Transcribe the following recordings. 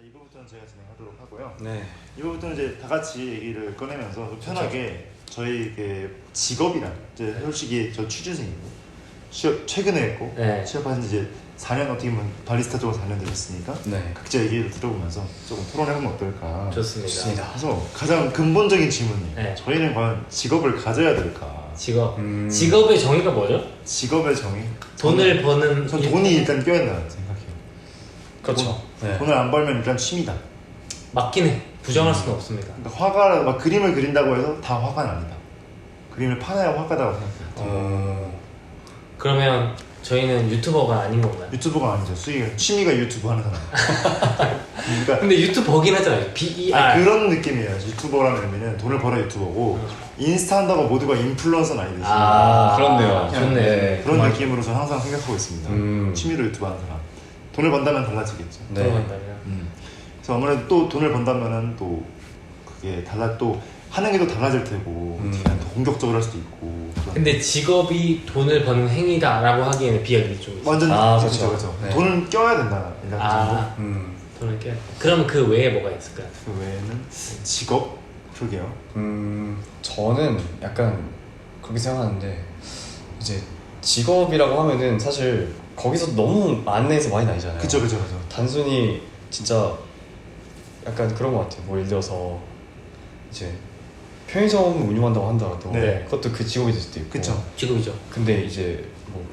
2부부터는 제가 진행하도록 하고요. 네. 2부부터는 이제 다 같이 얘기를 꺼내면서 좀 편하게 저희 직업이랑 이제 솔직히 저 취준생이고 취업 최근에 했고 취업한 지 이제 4년 어떻게 보면 바리스타 쪽으로 4년 되셨으니까 각자 얘기를 들어보면서 조금 토론해보면 어떨까. 좋습니다. 그래서 가장 근본적인 질문이에요. 저희는 과연 직업을 가져야 될까? 직업의 정의가 뭐죠? 직업의 정의? 돈을 버는 전 돈이 일단 껴있다고 생각해요. 그렇죠. 돈을 안 벌면 일단 취미다. 맞긴 해. 부정할 수는 없습니다. 그러니까 화가 막 그림을 그린다고 해서 다 화가는 아니다. 그림을 파나야 화가다고 생각해요. 그러면 저희는 유튜버가 아닌 건가요? 유튜버가 아니죠. 취미가 유튜브 하는 사람. 그러니까 근데 유튜버긴 하잖아요. BER. 그런 느낌이에요. 유튜버라는 의미는 돈을 벌어 유튜버고 인스타 한다고 모두가 인플루언서는 아니듯이. 그렇네요. 좋네. 그런 느낌으로 저는 항상 생각하고 있습니다. 취미로 유튜브 하는 사람. 돈을 번다면 달라지겠죠. 돈을 번다면. 그래서 아무래도 또 돈을 번다면은 또 그게 또 하는 게 또 달라질 테고 더 공격적으로 할 수도 있고. 근데 직업이 돈을 버는 행위다라고 하기에는 비약이 좀 있어요. 완전 그렇죠. 네. 돈을 껴야 된다. 돈을 껴야. 그럼 그 외에 뭐가 있을까요? 그 외에는 직업? 그러게요. 저는 약간 그렇게 생각하는데 이제 직업이라고 하면은 사실 거기서 너무 안내에서 많이 나뉘잖아요. 그쵸. 단순히 진짜 약간 그런 것 같아요. 뭐 예를 들어서 이제 편의점 운영한다고 한다고 그것도 그 직업이 될 수도 있고. 그쵸. 직업이죠. 근데 이제 뭐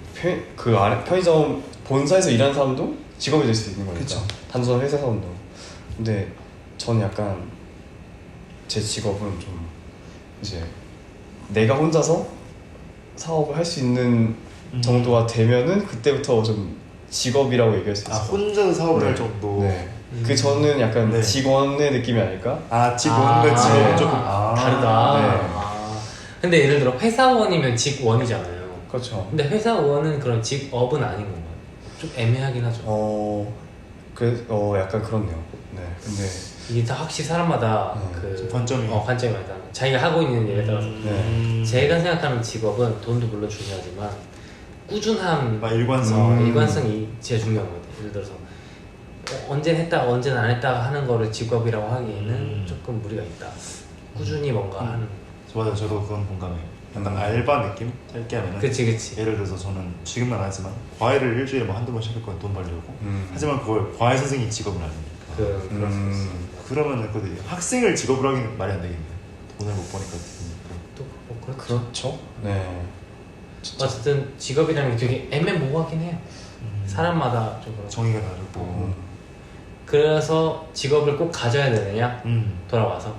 그 안에 편의점 본사에서 일하는 사람도 직업이 될 수 있는 거니까. 그쵸. 단순한 회사 사원도. 근데 저는 약간 제 직업은 좀 이제 내가 혼자서 사업을 할 수 있는 정도가 되면은 그때부터 좀 직업이라고 얘기할 수 있어요. 혼자서 사업을 할 정도. 그 저는 약간 직원의 느낌이 아닐까? 직원과 직업은 조금 다르다. 근데 예를 들어 회사원이면 직원이잖아요. 그렇죠. 근데 회사원은 그런 직업은 아닌 건가요? 좀 애매하긴 하죠. 약간 그렇네요. 근데 이게 다 확실히 사람마다 관점이 관점이 많다. 자기가 하고 있는 일에 따라서. 제가 생각하는 직업은 돈도 물론 중요하지만 꾸준함, 일관성이 제일 중요한 것 같아요. 예를 들어서 언제는 했다가 언제는 안 했다가 하는 거를 직업이라고 하기에는 조금 무리가 있다. 꾸준히 뭔가 하는. 맞아요. 저도 그건 공감해요. 약간 알바 느낌? 짧게 하면은 그치. 예를 들어서 저는 지금은 안 하지만 과외를 일주일에 뭐 한두 번씩 할 거예요. 돈 벌려고. 하지만 그걸 과외 선생님이 직업은 아니니까. 그럴 수 있어. 그러면은 학생을 직업으로 하기는 말이 안 되겠네. 돈을 못 버니까. 또 그렇죠. 네. 진짜. 어쨌든 직업이라는 게 되게 애매모호하긴 해요. 사람마다 좀 정의가 다르고. 그래서 직업을 꼭 가져야 되느냐? 돌아와서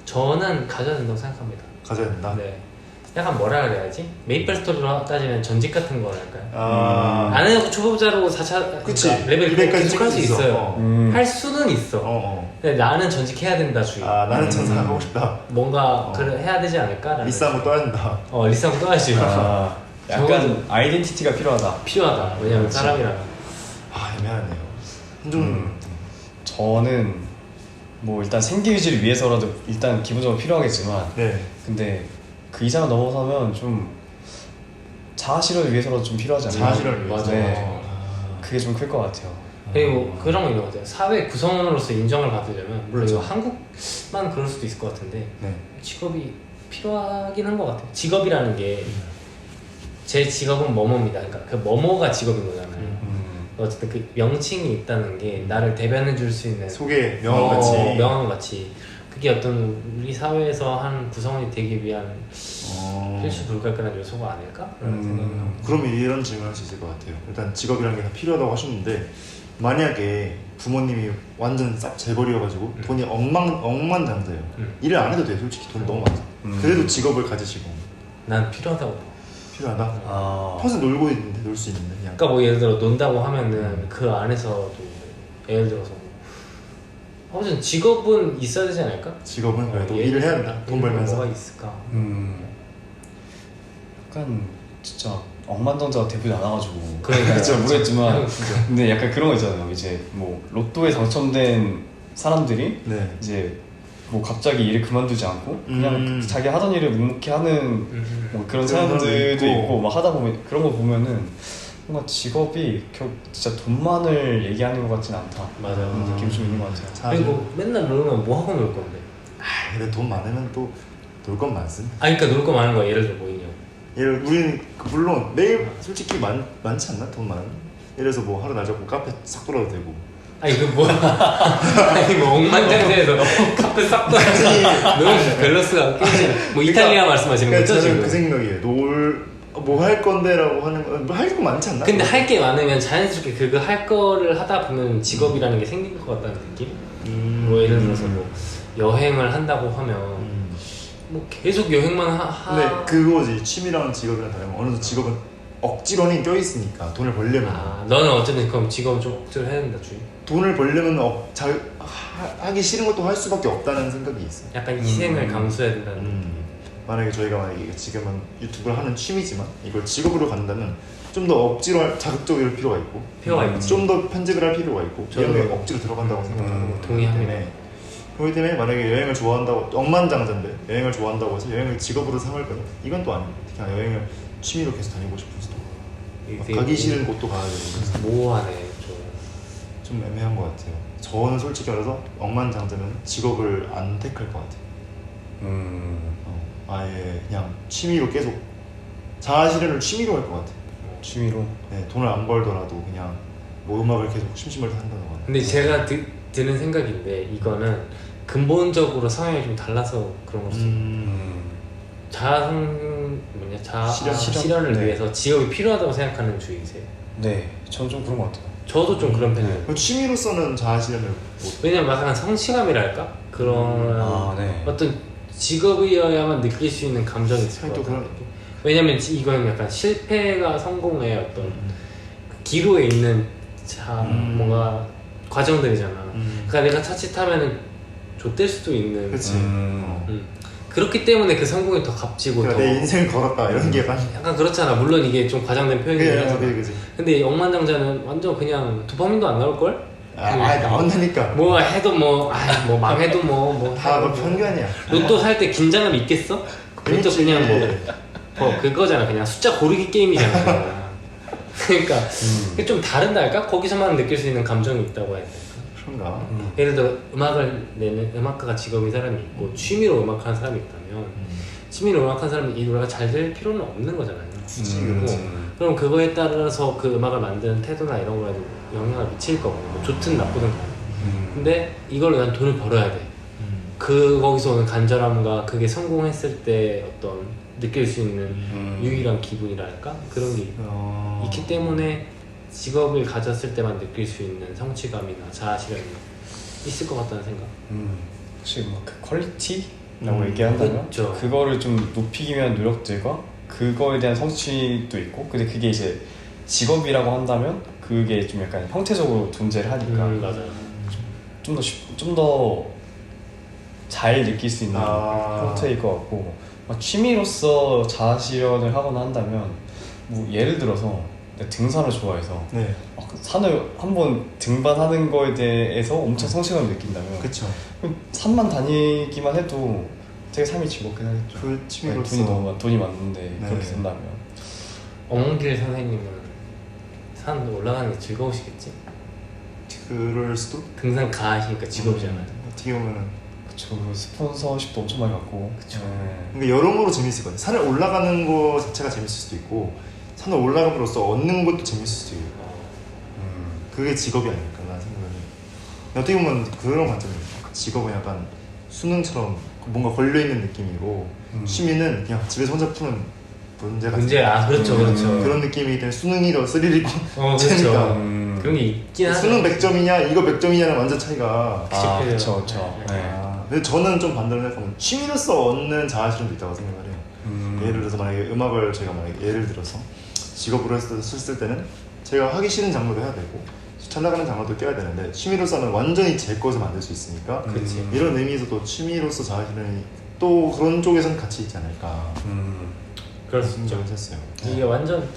저는 가져야 된다고 생각합니다. 가져야 된다? 네. 약간 뭐라 그래야지? 메이플 스토리로 따지면 전직 같은 거랄까요? 안 해도 초보자로 4차 그러니까 레벨 계속 할 수 있어요. 할 수는 있어. 근데 나는 전직해야 된다 주의. 나는 천사 하고 싶다. 뭔가 해야 되지 않을까? 리스 한번 떠야 된다. 리스 한번 떠야지. 약간 아이덴티티가 필요하다. 왜냐면 사람이랑. 애매하네요. 저는 뭐 일단 생계 유지를 위해서라도 일단 기본적으로 필요하겠지만 근데 그 이상을 넘어서면 좀 자아실현을 위해서라도 좀 필요하지 않나요? 자아실현을 위해서. 그게 좀 클 것 같아요. 그리고 그런 거 있는 것 같아요. 사회 구성원으로서 인정을 받으려면 물론 이거 한국만 그럴 수도 있을 것 같은데 직업이 필요하긴 한 것 같아요. 직업이라는 게 제 직업은 뭐뭐입니다. 그러니까 그 뭐뭐가 직업인 거잖아요. 어쨌든 그 명칭이 있다는 게 나를 대변해 줄 수 있는 소개, 명함같이 그게 어떤 우리 사회에서 한 구성원이 되기 위한 필수 불가결한 요소가 아닐까? 라는 생각이 납니다. 그러면 이런 질문을 할 수 있을 것 같아요. 일단 직업이라는 게 다 필요하다고 하셨는데 만약에 부모님이 완전 싹 재벌이어가지고 돈이 억만장자예요. 일을 안 해도 돼요. 솔직히 돈이 너무 많아. 그래도 직업을 가지시고 난 필요하다고. 필요하다? 평소 놀고 있는데 놀 수 있는데 그냥. 그러니까 뭐 예를 들어 논다고 하면은 그 안에서도 예를 들어서 아무튼 직업은 있어야 되지 않을까? 직업은 그래도 일을 해야 된다. 돈 벌면서. 뭐가 있을까? 약간 진짜 억만장자가 대부분 안 와가지고 그러니까 모르겠지만 근데 약간 그런 거 있잖아요. 이제 뭐 로또에 당첨된 사람들이 이제 뭐 갑자기 일을 그만두지 않고 그냥 자기 하던 일을 묵묵히 하는 뭐 그런 사람들도 있고 막 하다 보면 그런 거 보면은 뭔가 직업이 진짜 돈만을 얘기하는 것 같진 않다. 맞아요. 그런 느낌이 좀 있는 것 같아요. 그리고 맨날 놀면 뭐 하고 놀 건데? 근데 돈 많으면 또 놀 건 많습니다. 그러니까 놀 거 많은 거야. 예를 들어 뭐 있냐? 우리는 물론 매일 솔직히 많지 않나? 돈 많으면? 예를 들어서 뭐 하루 날 잡고 카페 싹 돌아도 되고. 그 뭐야? 뭐 억만장자에서 카페 싹 돌아서 너무 밸런스가 깨지. 뭐 이탈리아 말씀하시는 그러니까 거죠 저는 지금? 그 생각이에요. 뭐 할 건데라고 하는 거 할 거 많지 않나? 근데 할 게 많으면 자연스럽게 그거 할 거를 하다 보면 직업이라는 게 생길 것 같다는 느낌? 뭐 예를 들어서 뭐 여행을 한다고 하면 뭐 계속 여행만 근데 그거지. 취미랑 직업이랑 다르면 어느 정도 직업은 억지로는 껴있으니까 돈을 벌려면 너는 어쨌든 그럼 직업은 좀 억지로 해야 된다 주의? 돈을 벌려면 하기 싫은 것도 할 수밖에 없다는 생각이 있어요. 약간 희생을 감수해야 된다는 만약에 저희가 만약에 지금은 유튜브를 하는 취미지만 이걸 직업으로 간다면 좀 더 억지로 자극적일 필요가 있고 좀 더 편집을 할 필요가 있고 이런 게 억지로 들어간다고 생각하고 동의합니다. 그렇기 때문에 만약에 여행을 좋아한다고 억만장자인데 여행을 좋아한다고 해서 여행을 직업으로 삼을 거냐? 이건 또 아닙니다. 그냥 여행을 취미로 계속 다니고 싶을 수도 가기 싫은 곳도 가야 되고 모호하네 좀 애매한 것 같아요. 저는 솔직히 말해서 억만장자면 직업을 안 택할 것 같아요. 아예 그냥 취미로 계속 자아실현을 취미로 할 것 같아요. 취미로? 네, 돈을 안 벌더라도 그냥 뭐 음악을 계속 심심할 때 한다던가. 근데 제가 드는 생각인데 이거는 근본적으로 성향이 좀 달라서 그런 걸 수도 실현을 네. 위해서 직업이 필요하다고 생각하는 주의세요? 네, 저는 좀 그런 것 같아요. 저도 좀 그런 편이에요. 취미로서는 자아실현을 왜냐면 약간 성취감이랄까? 그런 네. 어떤 직업이어야만 느낄 수 있는 감정이 있을 것 같아요. 왜냐면 이건 약간 실패가 성공의 어떤 그 기로에 있는 뭔가 과정들이잖아. 그러니까 내가 자칫하면은 좆될 수도 있는. 그치. 그렇기 때문에 그 성공이 더 값지고 그러니까 내 인생을 걸었다 이런 게 약간 그렇잖아. 물론 이게 좀 과장된 표현이긴 하지만 그치. 근데 억만장자는 완전 그냥 도파민도 안 나올걸? 나온다니까. 뭐 해도 뭐 망해도 다 너 편견이야. 로또 살 때 긴장감 있겠어? 로또 그냥 그거잖아. 그냥 숫자 고르기 게임이잖아. 그러니까 그게 좀 다른다 할까? 거기서만 느낄 수 있는 감정이 있다고 해야 될까? 그런가? 예를 들어 음악을 내는 음악가가 직업인 사람이 있고 취미로 음악하는 사람이 있다면 취미로 음악하는 사람이 이 노래가 잘 될 필요는 없는 거잖아요. 그럼 그거에 따라서 그 음악을 만드는 태도나 이런 거에도 영향을 미칠 거고 뭐 좋든 나쁘든 간에 근데 이걸로 난 돈을 벌어야 돼. 거기서 오는 간절함과 그게 성공했을 때 어떤 느낄 수 있는 유일한 기분이랄까? 그런 게 있기 때문에 직업을 가졌을 때만 느낄 수 있는 성취감이나 자아실현이 있을 것 같다는 생각. 혹시 뭐 그 퀄리티라고 얘기한다면 그렇죠. 그거를 좀 높이기 위한 노력들과 그거에 대한 성취도 있고 근데 그게 이제 직업이라고 한다면 그게 좀 약간 형태적으로 존재를 하니까 맞아요. 좀 더 잘 느낄 수 있는 형태일 것 같고 취미로서 자아실현을 하거나 한다면 뭐 예를 들어서 내가 등산을 좋아해서 산을 한번 등반하는 거에 대해서 엄청 성취감을 느낀다면 그쵸. 산만 다니기만 해도 되게 삶이 즐겁긴 하겠죠. 그 취미로서 돈이 많은데 그렇게 된다면 엄길 선생님은 산 올라가는 게 즐거우시겠지? 그럴 수도? 등산 가시니까 직업이잖아요. 어떻게 보면은 그쵸. 스폰서십도 엄청 많이 받고 그쵸. 그러니까 여러모로 재밌을 것 같아요. 산을 올라가는 거 자체가 재밌을 수도 있고 산을 올라감으로써 얻는 것도 재밌을 수도 있고 그게 직업이 아닐까 라는 생각을 해요. 어떻게 보면 그런 관점입니다. 직업은 약간 수능처럼 뭔가 걸려있는 느낌이고 취미는 그냥 집에서 혼자 푸는 문제 같은 그렇죠. 그런 느낌이기 때문에 수능이 더 스릴 있고 그렇죠. 그런 게 있긴 하죠. 수능 100점이냐 이거 100점이냐는 완전 차이가 그쵸. 근데 저는 좀 반대로 생각하면 취미로서 얻는 자아실현도 있다고 생각을 해요. 예를 들어서 만약에 음악을 제가 만약에 예를 들어서 직업으로 썼을 때는 제가 하기 싫은 장르도 해야 되고 잘 나가는 장르도 껴야 되는데 취미로서는 완전히 제 것을 만들 수 있으니까 이런 의미에서도 취미로서 자아실현이 또 그런 쪽에서는 같이 있지 않을까 그럴 수 있죠. 했어요. 이게 완전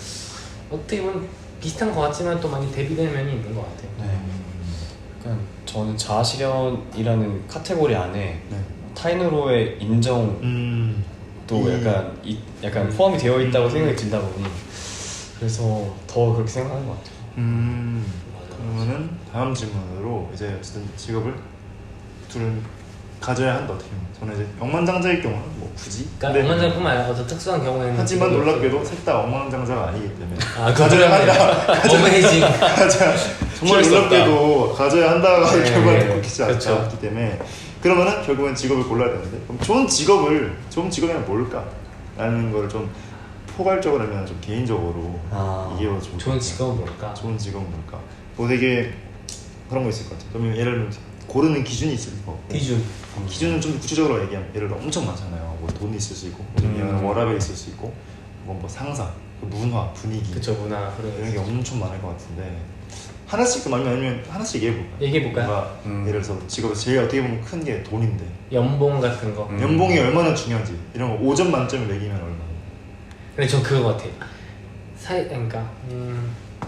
어떻게 보면 비슷한 것 같지만 또 많이 대비되는 면이 있는 것 같아요. 그러니까 저는 자아실현이라는 카테고리 안에 타인으로의 인정도 약간 포함이 되어 있다고 생각이 들다 보니 그래서 더 그렇게 생각하는 것 같아요. 맞아. 그러면은 다음 질문으로 이제 어쨌든 직업을 둘은 가져야 한다 어떻게 보면. 저는 이제 억만장자일 경우는 뭐 굳이. 그러니까 억만장자뿐만 아니라 어떤 특수한 경우에는 하지만 직업이 놀랍게도 셋 다 억만장자가 아니기 때문에 아, 가져야 한다. 어메이징. 정말 놀랍게도 가져야 한다가 네, 결과는 네. 그렇지 그렇죠. 않기 때문에 그러면은 결국엔 직업을 골라야 되는데 그럼 좋은 직업이란 뭘까? 라는 걸 좀 포괄적으로 하면 좀 개인적으로 이해가 좀 좋은 직업은 뭘까? 좋은 직업은 뭘까? 뭐 되게 그런 거 있을 것 같아요. 그러면 예를 들면 고르는 기준이 있을 것 같고 기준은 좀 구체적으로 얘기하면 예를 들어 엄청 많잖아요. 뭐 돈이 있을 수 있고 워라밸이 있을 수 있고 뭐 상사, 문화, 분위기 그쵸, 문화 이런 게 엄청 많을 것 같은데 하나씩 아니면 하나씩 얘기해볼까요? 예를 들어서 직업에서 제일 어떻게 보면 큰 게 돈인데 연봉 같은 거. 연봉이 얼마나 중요한지 이런 거 5점 만점을 매기면 얼마? 근데 전 그거 같아요. 그러니까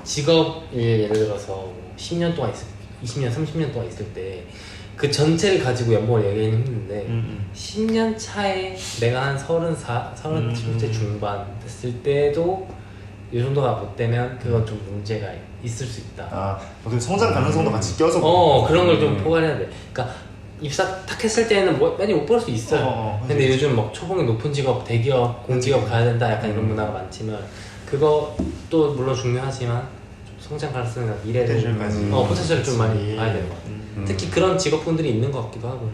직업 예를 들어서 10년 동안 20년, 30년 동안 있을 때 그 전체를 가지고 연봉을 얘기하기는 힘든데 10년 차에 내가 한 30대 중반 됐을 때도 이 정도가 못 되면 그건 좀 문제가 있을 수 있다. 아, 그 성장 가능성도 같이 껴서 그런 걸 좀 포괄해야 돼. 그러니까 입사 딱 했을 때는 많이 못 벌 수 있어요. 근데 요즘 막 초봉이 높은 직업, 대기업, 공기업 가야 된다 약간 이런 문화가 많지만 그것도 물론 중요하지만 좀 성장 가능성이나 미래를 포텐셜을 좀 많이 봐야 되는 것 같아요. 특히 그런 직업분들이 있는 것 같기도 하고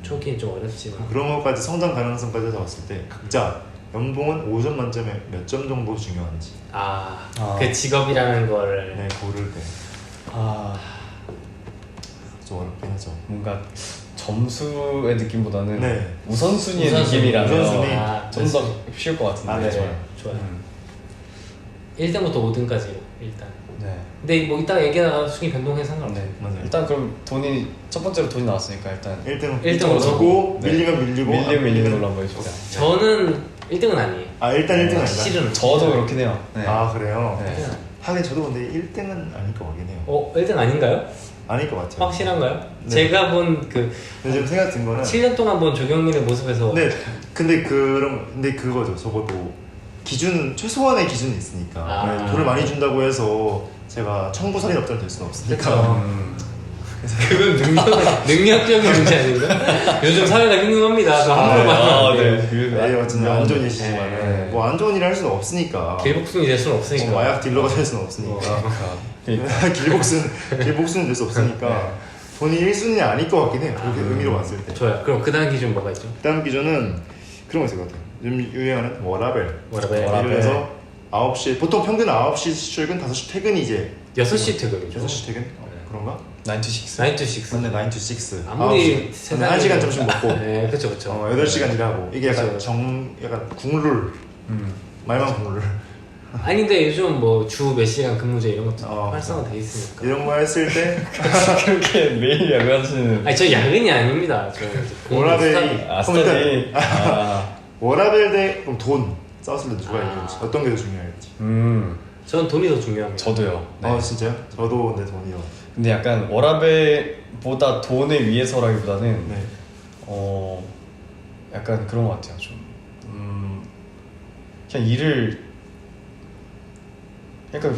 초기엔 좀 어렵지만 그런 것까지 성장 가능성까지 잡았을 때 각자 연봉은 5점 만점에 몇 점 정도 중요한지 그 직업이라는 걸 고를 때 좀 어렵긴 하죠. 뭔가 점수의 느낌보다는 네. 우선순위의 우선순위. 느낌이라면 좀 더 쉬울 것 같은데. 네, 좋아요. 1등부터 5등까지 일단. 네. 근데 뭐 이따가 얘기하다가 순위 변동해 상관없어요. 네. 맞아요. 일단 그럼 첫 번째로 돈이 나왔으니까 일단 1등으로 두고 네. 밀리면 밀리고 밀리는 걸로 한번 해주자. 저는 1등은 아니에요. 일단 1등은 아니다. 실은 저도 그렇긴 해요. 네. 그래요? 네. 하긴 저도 근데 1등은 아닐 것 같긴 해요. 1등 아닌가요? 아닐 것 같아요. 확실한가요? 네. 제가 본 그 근데 지금 생각 든 거는 7년 동안 본 조경민의 모습에서 근데 그거죠. 적어도 최소한의 기준이 있으니까 돈을 많이 준다고 해서 제가 청부살인 업자는 될 수는 없으니까. 그건 능력적인 문제 아닌가? 요즘 사회가 흉흉합니다. 그 함부로 말하면 어쨌든 안 좋은 일이지만 네. 뭐 안 좋은 일을 할 수는 없으니까. 길복숭이 될 수는 없으니까. 마약 딜러가 될 수는 없으니까. 길복수는 될 수 없으니까. 돈이 1순위 아닐 것 같긴 해요. 그렇게 의미로 봤을 때. 좋아요. 그럼 그 다음 기준 뭐가 있죠? 그다음 기준은 그런 거 있을 것 같아요. 요즘 유행하는 워라벨. 워라벨. 예를 들어서 9시 보통 평균 9시 출근, 5시 퇴근이 이제 6시 퇴근이죠. 6시 퇴근? 그런가? 9 to 6. 9 to 6. 맞네, 9 to 6. 아무리 1시간 점심 먹고 네, 그쵸 그쵸. 8시간 일하고 이게 약간 약간 국룰. 말만 국룰. 아니 근데 요즘 뭐 주 몇 시간 근무제 이런 것도 활성화돼 있으니까. 이런 거 했을 때 그렇게 매일 야근하시는. 아니 저 야근이 아닙니다. 저 워라벨이 스타디. 워라벨 대 그럼 돈 싸웠을 때 누가 이길지 어떤 게 더 중요할지. 전 돈이 더 중요합니다. 저도요. 네. 진짜요? 저도 내 돈이요. 근데 약간 워라벨보다 돈을 위해서라기보다는 네. 약간 그런 것 같아요. 좀 그냥 일을 약간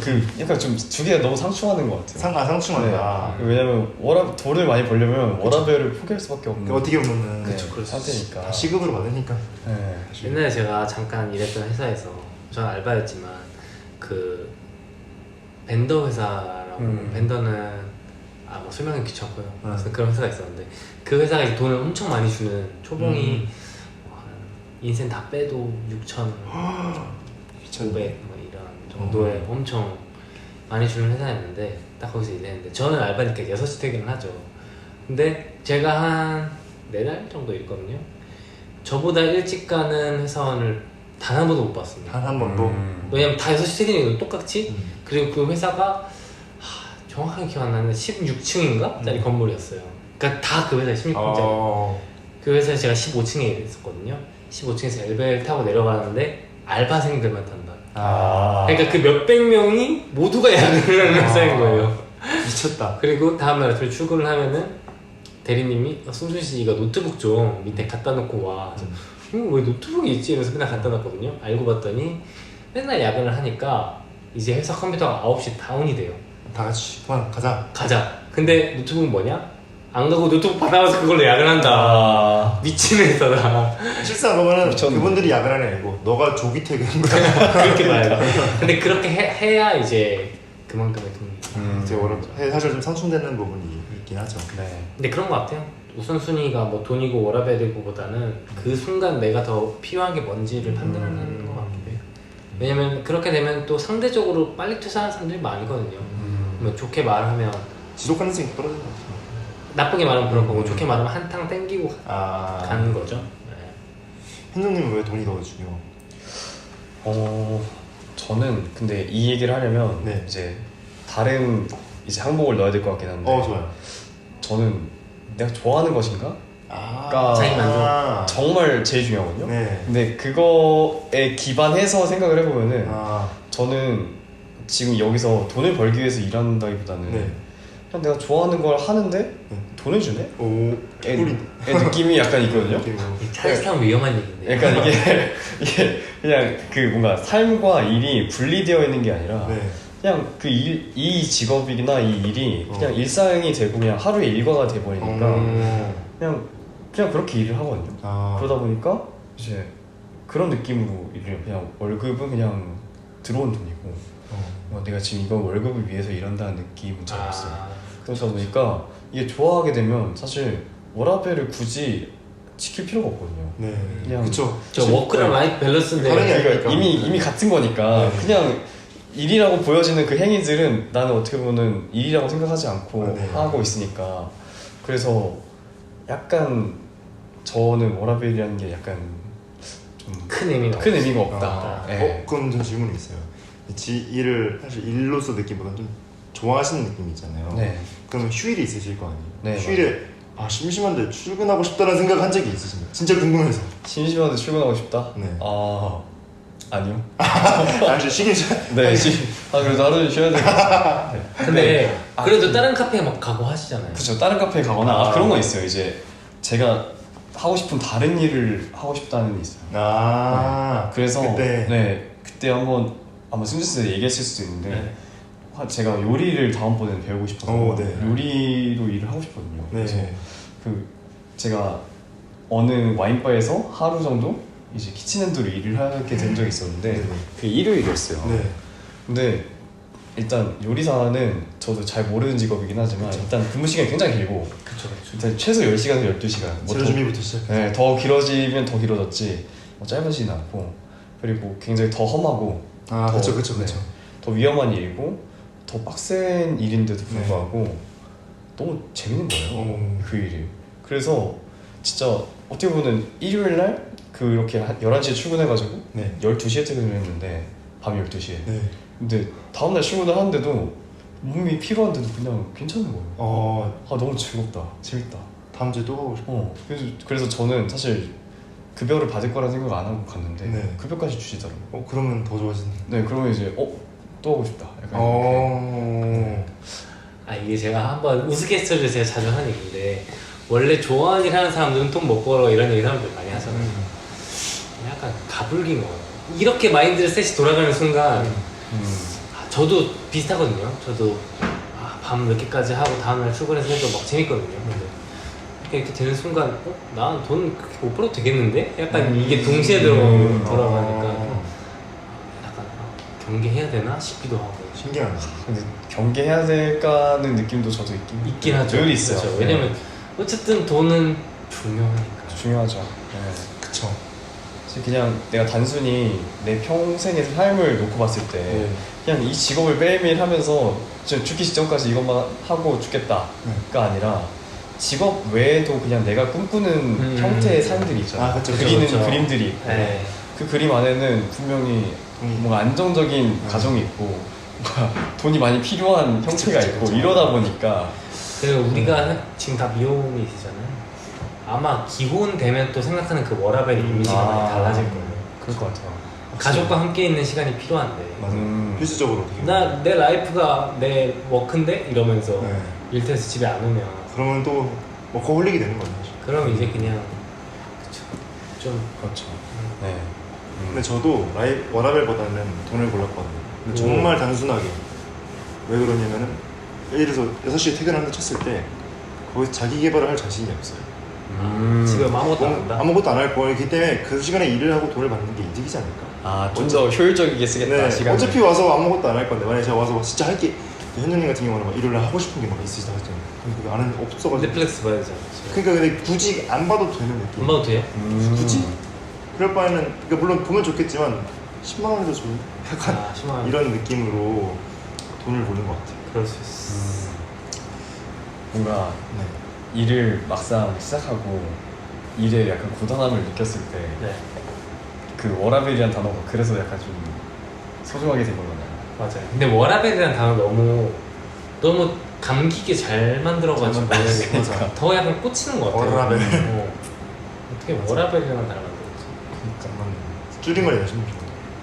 좀 두 개가 너무 상충하는 것 같아요. 상충한다. 네. 왜냐면 돈을 많이 벌려면 워라벨을 포기할 수밖에 없는. 어떻게 보면은 상태니까. 다 시급으로 받으니까. 네. 옛날에 제가 잠깐 일했던 회사에서 저는 알바였지만 그 벤더 회사라고 벤더는 뭐 설명은 귀찮고요. 그래서 그런 회사가 있었는데 그 회사가 이제 돈을 엄청 많이 주는 초봉이 인생 다 빼도 6,500 뭐 이런 정도의 엄청 많이 주는 회사였는데 딱 거기서 일했는데 저는 알바니까 6시 퇴근을 하죠. 근데 제가 한 4달 정도 일했거든요. 저보다 일찍 가는 회사원을 단 한 번도 못 봤습니다. 단 한 번도? 왜냐면 다 6시 퇴근이고 똑같이. 그리고 그 회사가 정확하게 기억 안 나는데 16층인가? 짜리 건물이었어요. 그러니까 다 그 회사에 16층짜리. 그 회사에 제가 15층에 있었거든요. 15층에서 엘리베이터 타고 내려가는데 알바생들만 탄다. 그러니까 그 몇백 명이 모두가 야근을 하는 회사인 거예요. 미쳤다. 그리고 다음날 아침에 출근을 하면은 대리님이 승준 씨 이거 노트북 좀 밑에 갖다 놓고 와. 왜 노트북이 있지? 이러면서 맨날 갖다 놨거든요. 알고 봤더니 맨날 야근을 하니까 이제 회사 컴퓨터가 9시 다운이 돼요. 다 같이 그만 가자. 근데 노트북은 뭐냐? 안 가고 노트북 받아와서 그걸로 야근한다. 미친 회사다. 실상 보면은 미쳤네. 그분들이 야근하는 게 아니고 너가 조기 퇴근한 거야. 그렇게 봐요. 근데 그렇게 해야 이제 그만큼의 돈이. 이제 사실 좀 상충되는 부분이 있긴 하죠. 네. 근데 그런 것 같아요. 우선순위가 뭐 돈이고 워라밸이고보다는 그 순간 내가 더 필요한 게 뭔지를 판단하는 것 같기도 해요. 왜냐면 그렇게 되면 또 상대적으로 빨리 퇴사하는 사람들이 많거든요. 뭐 좋게 말하면 지속 가능성이 떨어지는 거죠. 나쁘게 말하면 그런 거고 좋게 말하면 한탕 땡기고 가는 거죠. 네. 현정님은 왜 돈이 더 중요? 저는 근데 이 얘기를 하려면 네. 이제 다른 이제 항목을 넣어야 될 것 같긴 한데 좋아요. 저는 내가 좋아하는 것인가? 자기 만족. 정말 제일 중요하거든요. 네. 근데 그거에 기반해서 생각을 해보면은 저는 지금 여기서 돈을 벌기 위해서 일한다기보다는 네. 그냥 내가 좋아하는 걸 하는데 돈을 주네? 애 느낌이 약간 있거든요. 차이스타면 위험한 얘기인데. 약간 이게 그냥 그 뭔가 삶과 일이 분리되어 있는 게 아니라 네. 그냥 그 이 직업이나 이 일이 그냥 일상이 되고 그냥 하루의 일과가 돼버리니까 그냥 그렇게 일을 하거든요. 그러다 보니까 이제 그런 느낌으로 일을 그냥 월급은 그냥 들어온 돈이고 내가 지금 이거 월급을 위해서 일한다는 느낌은 잘 없어요. 그러다 보니까 이게 좋아하게 되면 사실 워라밸을 굳이 지킬 필요가 없거든요. 네. 그냥 그쵸. 저 워크랑 라이프 밸런스인데 다른 게 그러니까 이미 같은 거니까 네. 그냥 일이라고 보여지는 그 행위들은 나는 어떻게 보면 일이라고 생각하지 않고 네. 하고 있으니까 그래서 약간 저는 워라밸이라는 게 약간 좀 큰 의미가 큰 의미가 없다. 네. 그럼 좀 질문이 있어요. 일을 사실 일로서 느끼보다는 좀 좋아하시는 느낌이 있잖아요. 네. 그러면 휴일이 있으실 거 아니에요? 네, 휴일에 심심한데 출근하고 싶다는 생각 한 적이 있으신가요? 진짜 궁금해서. 심심한데 출근하고 싶다? 네. 아니요. 아니 쉬긴 쉬. 네. 그래도 하루는 쉬어야 되겠다. 네. 근데 그래도 다른 카페에 막 가고 하시잖아요. 그렇죠. 다른 카페에 가거나 그런 거 있어요. 이제 제가 하고 싶은 다른 일을 하고 싶다는 게 있어요. 그래서 그때 한번 아마 승진 씨 얘기했을 수도 있는데 제가 요리를 다음번에는 배우고 싶어서 요리로 일을 하고 싶거든요. 그래서 제가 어느 와인바에서 하루 정도 이제 키친핸드로 일을 하게 된 적이 있었는데 그게 일요일이었어요. 근데 일단 요리사는 저도 잘 모르는 직업이긴 하지만 일단 근무 시간이 굉장히 길고 일단 최소 10시간에서 12시간 재료 준비부터 시작. 네, 더 길어지면 더 길어졌지 짧아지진 않고 그리고 굉장히 더 험하고 그쵸. 더 위험한 일이고 더 빡센 일인데도 불구하고 너무 재밌는 거예요. 그 일이. 그래서 진짜 어떻게 보면 일요일날 그렇게 11시에 출근해가지고 12시에 퇴근을 했는데 밤 12시에 근데 다음날 출근을 하는데도 몸이 피로한데도 그냥 괜찮은 거예요. 너무 즐겁다, 재밌다. 다음 주에 또 가고 싶어. 그래서 저는 사실 급여를 받을 거라는 생각 안 하고 갔는데 급여까지 주시더라고요. 그러면 더 좋아지는. 네, 그러면 이제 또 하고 싶다. 약간 이게 제가 한번 우스갯소리로 제가 자주 하는 얘기인데 원래 좋아하는 일 하는 사람들은 돈 못 벌어 이런 얘기 사람들 많이 하잖아요. 약간 가불긴 거 같아요. 이렇게 마인드를 셋이 돌아가는 순간 저도 비슷하거든요. 저도 밤 늦게까지 하고 다음날 출근해서 해도 막 재밌거든요. 근데 이렇게 되는 순간 난 돈 그렇게 못 벌어도 되겠는데? 약간 이게 동시에 돌아가니까 약간 경계해야 되나 싶기도 하고. 신기하네. 근데 경계해야 될까는 느낌도 저도 있긴 하죠. 늘 있어요. 그렇죠. 왜냐면 어쨌든 돈은 중요하니까. 중요하죠. 그쵸. 그냥 내가 단순히 내 평생의 삶을 놓고 봤을 때 그냥 이 직업을 매일매일 하면서 죽기 직전까지 이것만 하고 죽겠다가 아니라 직업 외에도 그냥 내가 꿈꾸는 형태의 삶들이 있잖아요. 그리는 그림들이 있고 그 그림 안에는 분명히 뭔가 안정적인 가정이 있고 뭔가 돈이 많이 필요한 형태가 있고 이러다 보니까 그리고 우리가 지금 다 미혼이시잖아요. 아마 기혼 되면 또 생각하는 그 워라밸 이미지가 많이 달라질 거예요. 그럴 것 같아요. 가족과 함께 있는 시간이 필요한데 필수적으로 내 라이프가 내 워크인데? 이러면서 일터에서 집에 안 오면 그러면 또 워커홀릭이 되는 거죠. 그럼 이제 그냥 좀 그렇죠. 근데 저도 워라밸보다는 돈을 골랐거든요. 근데 정말 단순하게 왜 그러냐면은 예를 들어서 6시에 퇴근한다 쳤을 때 거기서 자기 개발을 할 자신이 없어요. 지금 아무것도 안 한다? 아무것도 안 할 거기 때문에 그 시간에 일을 하고 돈을 받는 게 이득이지 않을까. 좀 더 효율적이게 쓰겠다. 네, 시간을. 어차피 와서 아무것도 안 할 건데 만약에 제가 와서 진짜 할게 현준님 같은 경우는 막 일요일날 하고 싶은 게 막 있으시다 하잖아요. 근데 그게 안 하는 없어가지고 넷플릭스 봐야 되잖아. 그러니까 근데 굳이 안 봐도 되는 느낌. 안 봐도 돼요? 굳이? 그럴 바에는 그러니까 물론 보면 좋겠지만 10만 원에도 좋은 약간 10만 원. 이런 느낌으로 돈을 버는 것 같아요. 그럴 수 있어. 뭔가 네. 일을 막상 시작하고 일에 약간 고단함을 느꼈을 때 그 네. 워라벨이란 단어가 그래서 약간 좀 소중하게 된 거잖아요. 맞아요. 근데 워라벨이라는 단어 너무 감기게 잘 만들어가지고 맞아. 더 약간 꽂히는 것 같아요. 워라벨. 어떻게 워라벨이라는 단어 만들었지? 잠깐만 줄임말이야 심지어.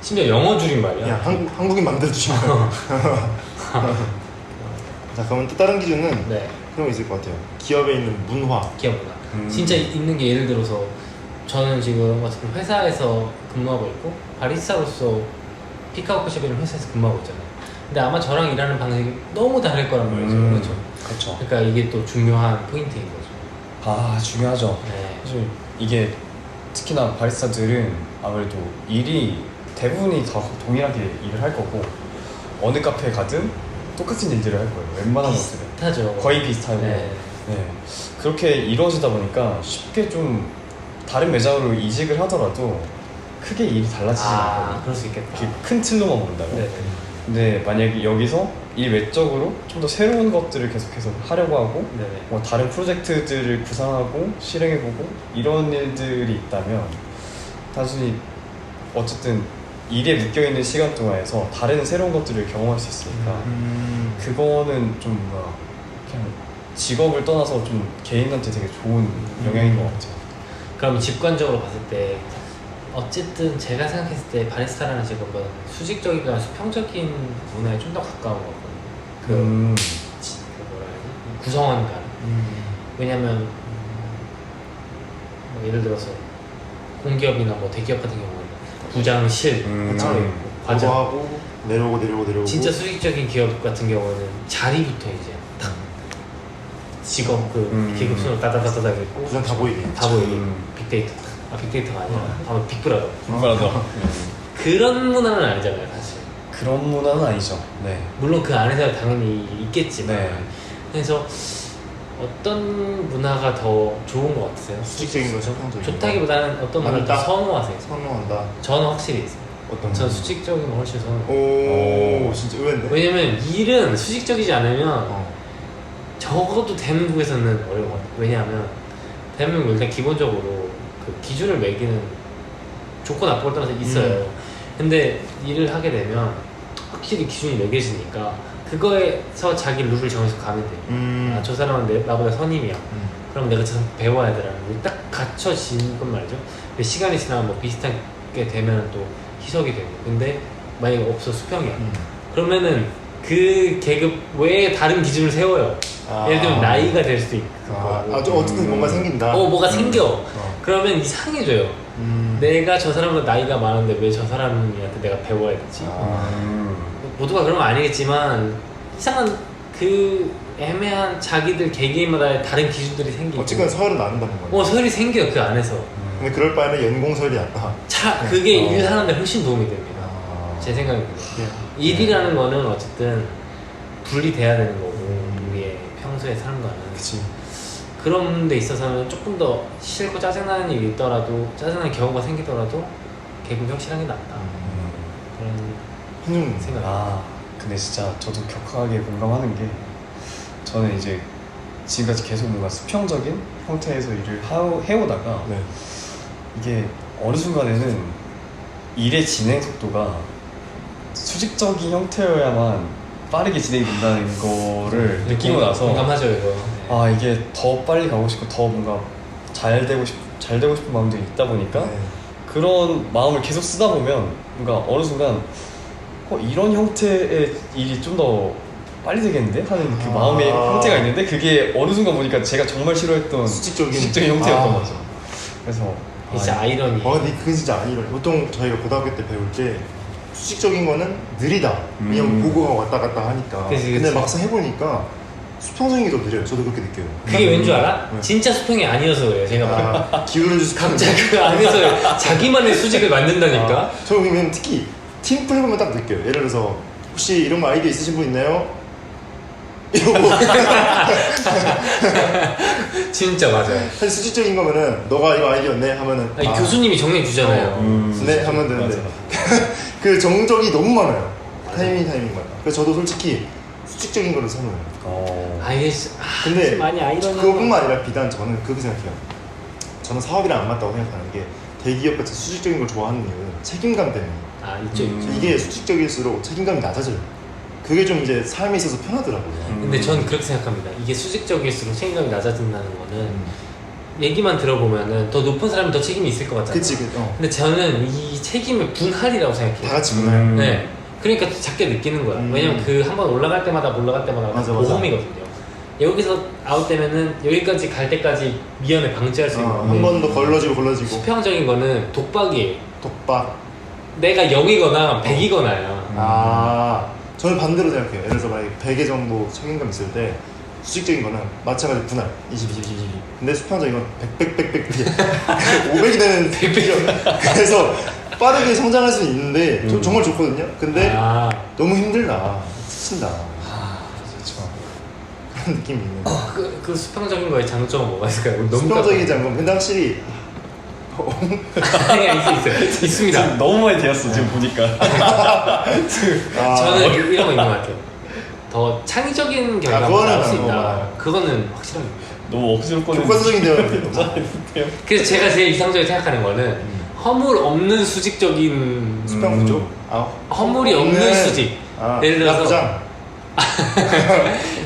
심지어 영어 줄임말이야. 그냥 한국인 만들어주시면 자 그러면 또 다른 기준은 네. 그런 거 있을 것 같아요. 기업에 있는 문화. 기억나. 진짜 있는 게 예를 들어서 저는 지금 어쨌든 회사에서 근무하고 있고 바리스타로서 피카오코샵이라는 회사에서 근무하고 있잖아요. 근데 아마 저랑 일하는 방식이 너무 다를 거란 말이죠. 그렇죠. 그렇죠. 그러니까 이게 또 중요한 포인트인 거죠. 중요하죠. 네. 사실 이게 특히나 바리스타들은 아무래도 일이 대부분이 다 동일하게 일을 할 거고 어느 카페에 가든 똑같은 일들을 할 거예요. 웬만한 것들은 비슷하죠. 거의 비슷하고 네. 네. 그렇게 이루어지다 보니까 쉽게 좀 다른 매장으로 이직을 하더라도 크게 일이 달라지지 않거든요. 그럴 수 있겠다. 이렇게 큰 틀로만 본다고. 네. 근데 만약에 여기서 일 외적으로 좀 더 새로운 것들을 계속해서 하려고 하고 네. 뭐 다른 프로젝트들을 구상하고 실행해보고 이런 일들이 있다면 단순히 어쨌든 일에 묶여있는 시간 동안에서 다른 새로운 것들을 경험할 수 있으니까 그거는 좀 뭔가 그냥 직업을 떠나서 좀 개인한테 되게 좋은 영향인 것 같아요. 그럼 직관적으로 봤을 때 어쨌든 제가 생각했을 때 바리스타라는 직업은 수직적이거나 수평적인 문화에 좀 더 가까운 거거든요. 그 뭐라 해야 되지? 구성원감. 왜냐면 뭐 예를 들어서 공기업이나 뭐 대기업 같은 경우는 부장실 따로 있고 과장. 하고 내려오고 진짜 수직적인 기업 같은 경우는 자리부터 이제 딱 직업 그 계급 순으로 따다다다다 있고 부장 다 보이게. 다 보이게 빅데이터. 빅데이터가 아니라 아마 빅브라더. 빅브라더. 그런 문화는 아니잖아요, 사실. 그런 문화는 아니죠. 네. 물론 그 안에서 당연히 있겠지만. 네. 그래서 어떤 문화가 더 좋은 것 같으세요? 수직적인 거 수평적인 거. 좋다기보다는 어떤 문화를 더 선호하세요? 선호한다. 저는 확실히 있어요. 어떤 전 거? 수직적인 거 훨씬 선호해요. 오 진짜 의외인데. 왜냐면 일은 수직적이지 않으면 적어도 대한민국에서는 어려운 것 같아요. 왜냐하면 대한민국 일단 기본적으로 그 기준을 매기는 좋고 나쁘고 떠나서 있어요. 근데 일을 하게 되면 확실히 기준이 매겨지니까 그거에서 자기 룰을 정해서 가면 돼요. 아, 저 사람은 나보다 선임이야. 그럼 내가 저 사람 배워야 되라는 게 딱 갖춰진 건 말이죠. 근데 시간이 지나면 뭐 비슷하게 되면 또 희석이 되고. 근데 만약에 없어 수평이야. 그러면은 그 계급 외에 다른 기준을 세워요. 예를 들면 나이가 될 수도 있고. 좀 어쨌든 뭔가 생긴다. 뭐가 생겨. 그러면 이상해져요. 내가 저 사람보다 나이가 많은데 왜 저 사람한테 내가 배워야 되지? 모두가 그런 건 아니겠지만 이상한 그 애매한 자기들 개개인마다 다른 기준들이 생기고 어쨌든 서열은 나눈다는 거예요. 서열이 생겨요 그 안에서. 근데 그럴 바에는 연공서열이 낫다. 그게 일하는데 훨씬 도움이 됩니다. 제 생각입니다. 일이라는 거는 어쨌든 분리돼야 되는 거고 우리의 평소의 삶과는. 그치. 그런 데 있어서는 조금 더 싫고 짜증나는 일이 있더라도 짜증나는 경우가 생기더라도 계급이 확실하게 낫다. 그런 생각. 근데 진짜 저도 격하게 공감하는 게 저는 이제 지금까지 계속 뭔가 수평적인 형태에서 일을 해오다가 이게 어느 순간에는 일의 진행 속도가 수직적인 형태여야만 빠르게 진행이 된다는 거를 느끼고 나서 공감하죠 이거. 이게 더 빨리 가고 싶고 더 뭔가 잘 되고 싶은 마음들이 있다 보니까 그런 마음을 계속 쓰다 보면 뭔가 어느 순간 이런 형태의 일이 좀 더 빨리 되겠는데? 하는 그 마음의 형태가 있는데 그게 어느 순간 보니까 제가 정말 싫어했던 수직적인 형태였던 거죠. 그래서 진짜 아이러니. 근데 그게 진짜 아니라 보통 저희가 고등학교 때 배울 때 수직적인 거는 느리다. 왜냐면 보고가 왔다 갔다 하니까. 그치. 근데 막상 해보니까 수평적인 게 더 느려요. 저도 그렇게 느껴요. 그게 왠 줄 알아? 네. 진짜 수평이 아니어서 그래요. 제가 보기엔. 기울어줄 각자 그 안에서 자기만의 수직을 만든다니까. 저 그러면 특히 팀플 해보면 딱 느껴요. 예를 들어서 혹시 이런 거 아이디어 있으신 분 있나요? 이러고 진짜 맞아요. 사실 수직적인 거면은 너가 이거 아이디어네 하면은 아니, 교수님이 정리해 주잖아요. 네 하면 되는데 맞아. 그 정적이 너무 많아요. 타이밍만. 그래서 저도 솔직히 수직적인 거를 선호해요. 아 이게 근데 많이 아이러니한 그것뿐만 아니라 비단 저는 그렇게 생각해요. 저는 사업이랑 안 맞다고 생각하는 게 대기업 같이 수직적인 걸 좋아하는 이유는 책임감 때문에. 아 있죠 있죠. 이게 수직적일수록 책임감이 낮아져요. 그게 좀 이제 삶에 있어서 편하더라고요. 근데 전 그렇게 생각합니다. 이게 수직적일수록 책임감이 낮아진다는 거는 얘기만 들어보면은 더 높은 사람이 더 책임이 있을 것 같잖아요. 그치. 근데 저는 이 책임을 분할이라고 생각해요. 다 같이 문화요. 네. 그러니까 작게 느끼는 거야. 왜냐면 그 한 번 올라갈 때마다 맞아. 보험이거든요. 여기서 아웃되면은 여기까지 갈 때까지 미연에 방지할 수 있는 한 건데 번 더 걸러지고 수평적인 거는 독박이에요. 독박. 내가 0이거나 100이거나야. 저는 반대로 생각해요. 예를 들어서 만약에 100개 정도 책임감 있을 때 수직적인 거는 마찬가지 분할 20. 근데 수평적인 건 100 500이 되는 100이요. 그래서 빠르게 성장할 수는 있는데 정말 좋거든요. 근데 너무 힘들다. 지친다. 그렇죠. 그런 느낌이 있는 거. 그 수평적인 거의 장점은 뭐가 있을까요? 너무 수평적인 장점. 근데 확실히 있어요. 있습니다. 너무 많이 되었어 지금 보니까. 저는 이런 거 있는 것 같아요. 더 창의적인 결과가 그거는 나올 수 뭐 있다. 많아요. 그거는 확실합니다. 너무 억지로 꺼내는. 교과서적인 대화인데. 그래서 제가 제일 이상적으로 생각하는 거는 허물 없는 수직적인 수평 구조. 허물이 없는 수직. 예를 들어서 야구장.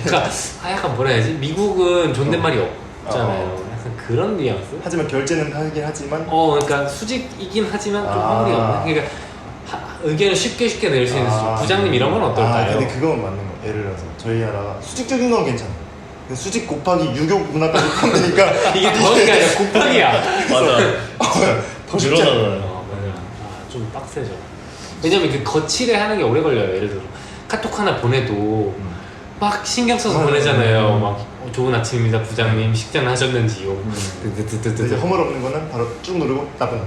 그러니까 약간 뭐라 해야지? 미국은 존댓말이 없잖아요. 약간 그런 뉘앙스? 하지만 결제는 하긴 하지만 그러니까 수직이긴 하지만 좀 허물이 없는. 그러니까 의견을 쉽게 낼 수 있는 수직. 부장님 이런 건 어떨까요? 근데 그건 맞는 거. 예를 들어서 저희 나라 수직적인 건 괜찮아. 근데 수직 곱하기 유교 문화까지 포함되니까 이게 더한 게 아니라 곱하기야. 맞아. 더 쉽지 않아. 맞아. 좀 빡세죠. 왜냐면 그 거치를 하는 게 오래 걸려요. 예를 들어 카톡 하나 보내도 막 신경 써서 보내잖아요. 막 좋은 아침입니다 부장님 식단 하셨는지요. 이제 허물 없는 거는 바로 쭉 누르고 따분.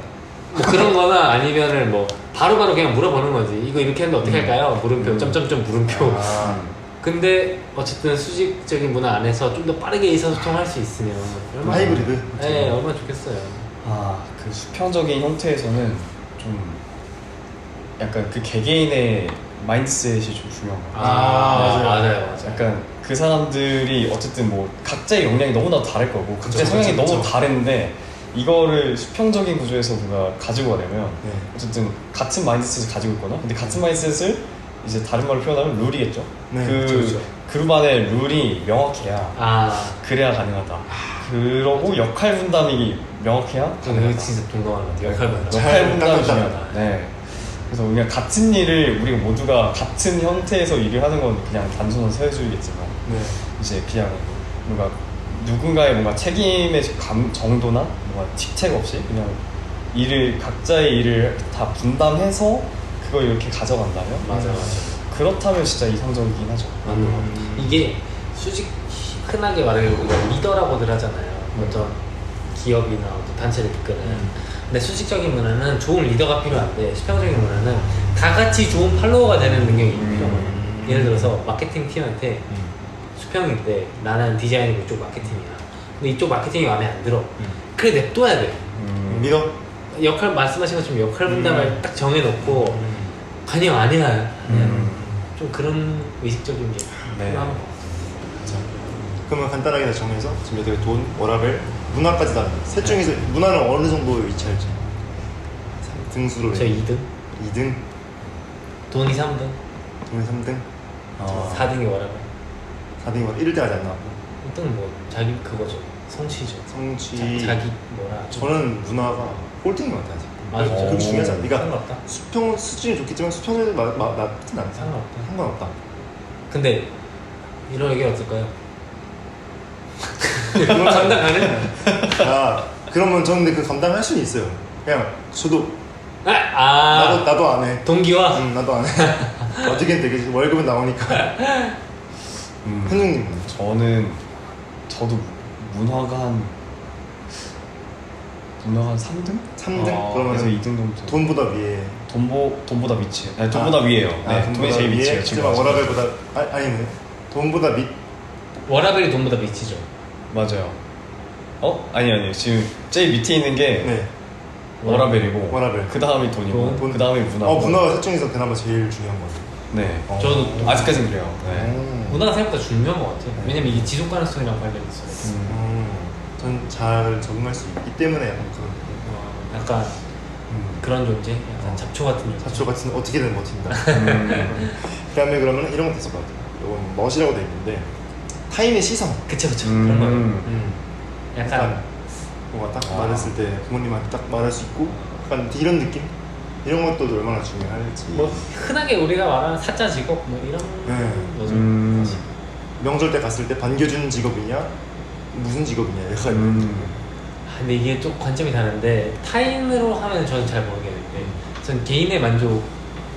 뭐 그런 거나 아니면은 뭐 바로바로 그냥 물어보는 거지. 이거 이렇게 했는데 어떻게 할까요? 물음표 점점점 물음표. 근데 어쨌든 수직적인 문화 안에서 좀 더 빠르게 의사소통할 수 있으면 얼마나 하이브리드. 네, 얼마나 좋겠어요. 그 수평적인 형태에서는 좀 약간 그 개개인의 마인드셋이 좀 중요한 것 같아요. 맞아요. 약간 그 사람들이 어쨌든 뭐 각자의 역량이 너무나 다를 거고 각자의 성향이 너무 다른데 이거를 수평적인 구조에서 누가 가지고 가려면 어쨌든 같은 마인드셋을 가지고 있거나 근데 같은 마인드셋을 이제 다른 말로 표현하면 룰이겠죠. 그 그룹 안에 룰이 명확해야 그래야 가능하다. 그러고 역할 분담이 명확해야 저는 진짜 동감하는 것 같아요. 역할 분담이 중요하다. 네. 그래서 그냥 같은 일을 우리가 모두가 같은 형태에서 일을 하는 건 그냥 단순한 사회주의겠지만 이제 그냥 뭔가 누군가의 뭔가 책임의 정도나 뭔가 직책 없이 그냥 각자의 일을 다 분담해서 그걸 이렇게 가져간다면 맞아. 그렇다면 진짜 이상적이긴 하죠. 이게 흔하게 말하면 우리가 리더라고들 하잖아요. 어떤 기업이나 어떤 단체를 이끄는. 근데 수직적인 문화는 좋은 리더가 필요한데 수평적인 문화는 다 같이 좋은 팔로워가 되는 능력이 필요해요. 예를 들어서 마케팅 팀한테 수평인데 나는 디자인이고 이쪽 마케팅이야. 근데 이쪽 마케팅이 마음에 안 들어. 그래 냅둬야 돼. 리더? 역할 말씀하신 것처럼 역할 분담을 딱 정해놓고 아니요 아니야. 좀 그런 의식적인 게 필요한 것 같아요. 그러면 간단하게 다 정해서 지금 여기 돈, 워라벨, 문화까지 다 셋 중에서 문화는 어느 정도 위치할지 등수로 저 2등 2등 돈이 3등 돈이 3등 4등이 워라벨 4등이 뭐 1등 하지 않나? 1등은 뭐 자기 그거죠 성취죠. 성취 자기 뭐라 저는 문화가 꼴등인 것 같아요. 맞아. 그게 중요하지 않아. 그러니까 상관없다. 수평 수준이 좋겠지만 수평은 나쁘진 않아. 상관없다. 근데 이런 얘기는 어떨까요? 그걸 감당 가능? 그러면 저는 근데 그 감당할 수는 있어요. 그냥 저도 나도 안 해. 동기와? 나도 안 해. 어떻게든 되게 월급은 나오니까. 현중님은? 저도 문화관 3등? 3등? 그래서 그러면 2등 정도. 돈보다 위에. 돈보다 밑이에요. 아니, 돈보다 위에요. 네, 돈이 제일 밑이에요. 지금 하지만 워라벨보다 아니네. 돈보다 밑. 워라벨이 돈보다 밑이죠. 맞아요. 아니 지금 제일 밑에 있는 게 네. 워라벨이고 워라벨. 그 다음이 돈이고 돈. 그 다음이 문화. 문화가 셋 중에서 그나마 제일 중요한 거죠. 네. 저도 아직까지는 그래요. 네. 문화가 생각보다 중요한 것 같아요. 왜냐면 이게 지속 가능성이랑 관련이 있어요. 전 잘 적응할 수 있기 때문에 약간 그런. 약간 그런 존재? 약간 잡초 같은 존재. 잡초 같은 어떻게든 버틴다. 그다음에 그러면 이런 거 됐을 것 같아요. 이건 멋이라고 돼 있는데 타인의 시선. 그쵸 그런 거예요. 약간 뭔가 딱 말했을 때 부모님한테 딱 말할 수 있고 약간 이런 느낌? 이런 것도 얼마나 중요할지. 뭐 흔하게 우리가 말하는 사자 직업 뭐 이런 거죠. 사실. 명절 때 갔을 때 반겨주는 직업이냐 무슨 직업이냐 약간 근데 이게 좀 관점이 다른데 타인으로 하면 저는 잘 모르겠는데 전 개인의 만족에서의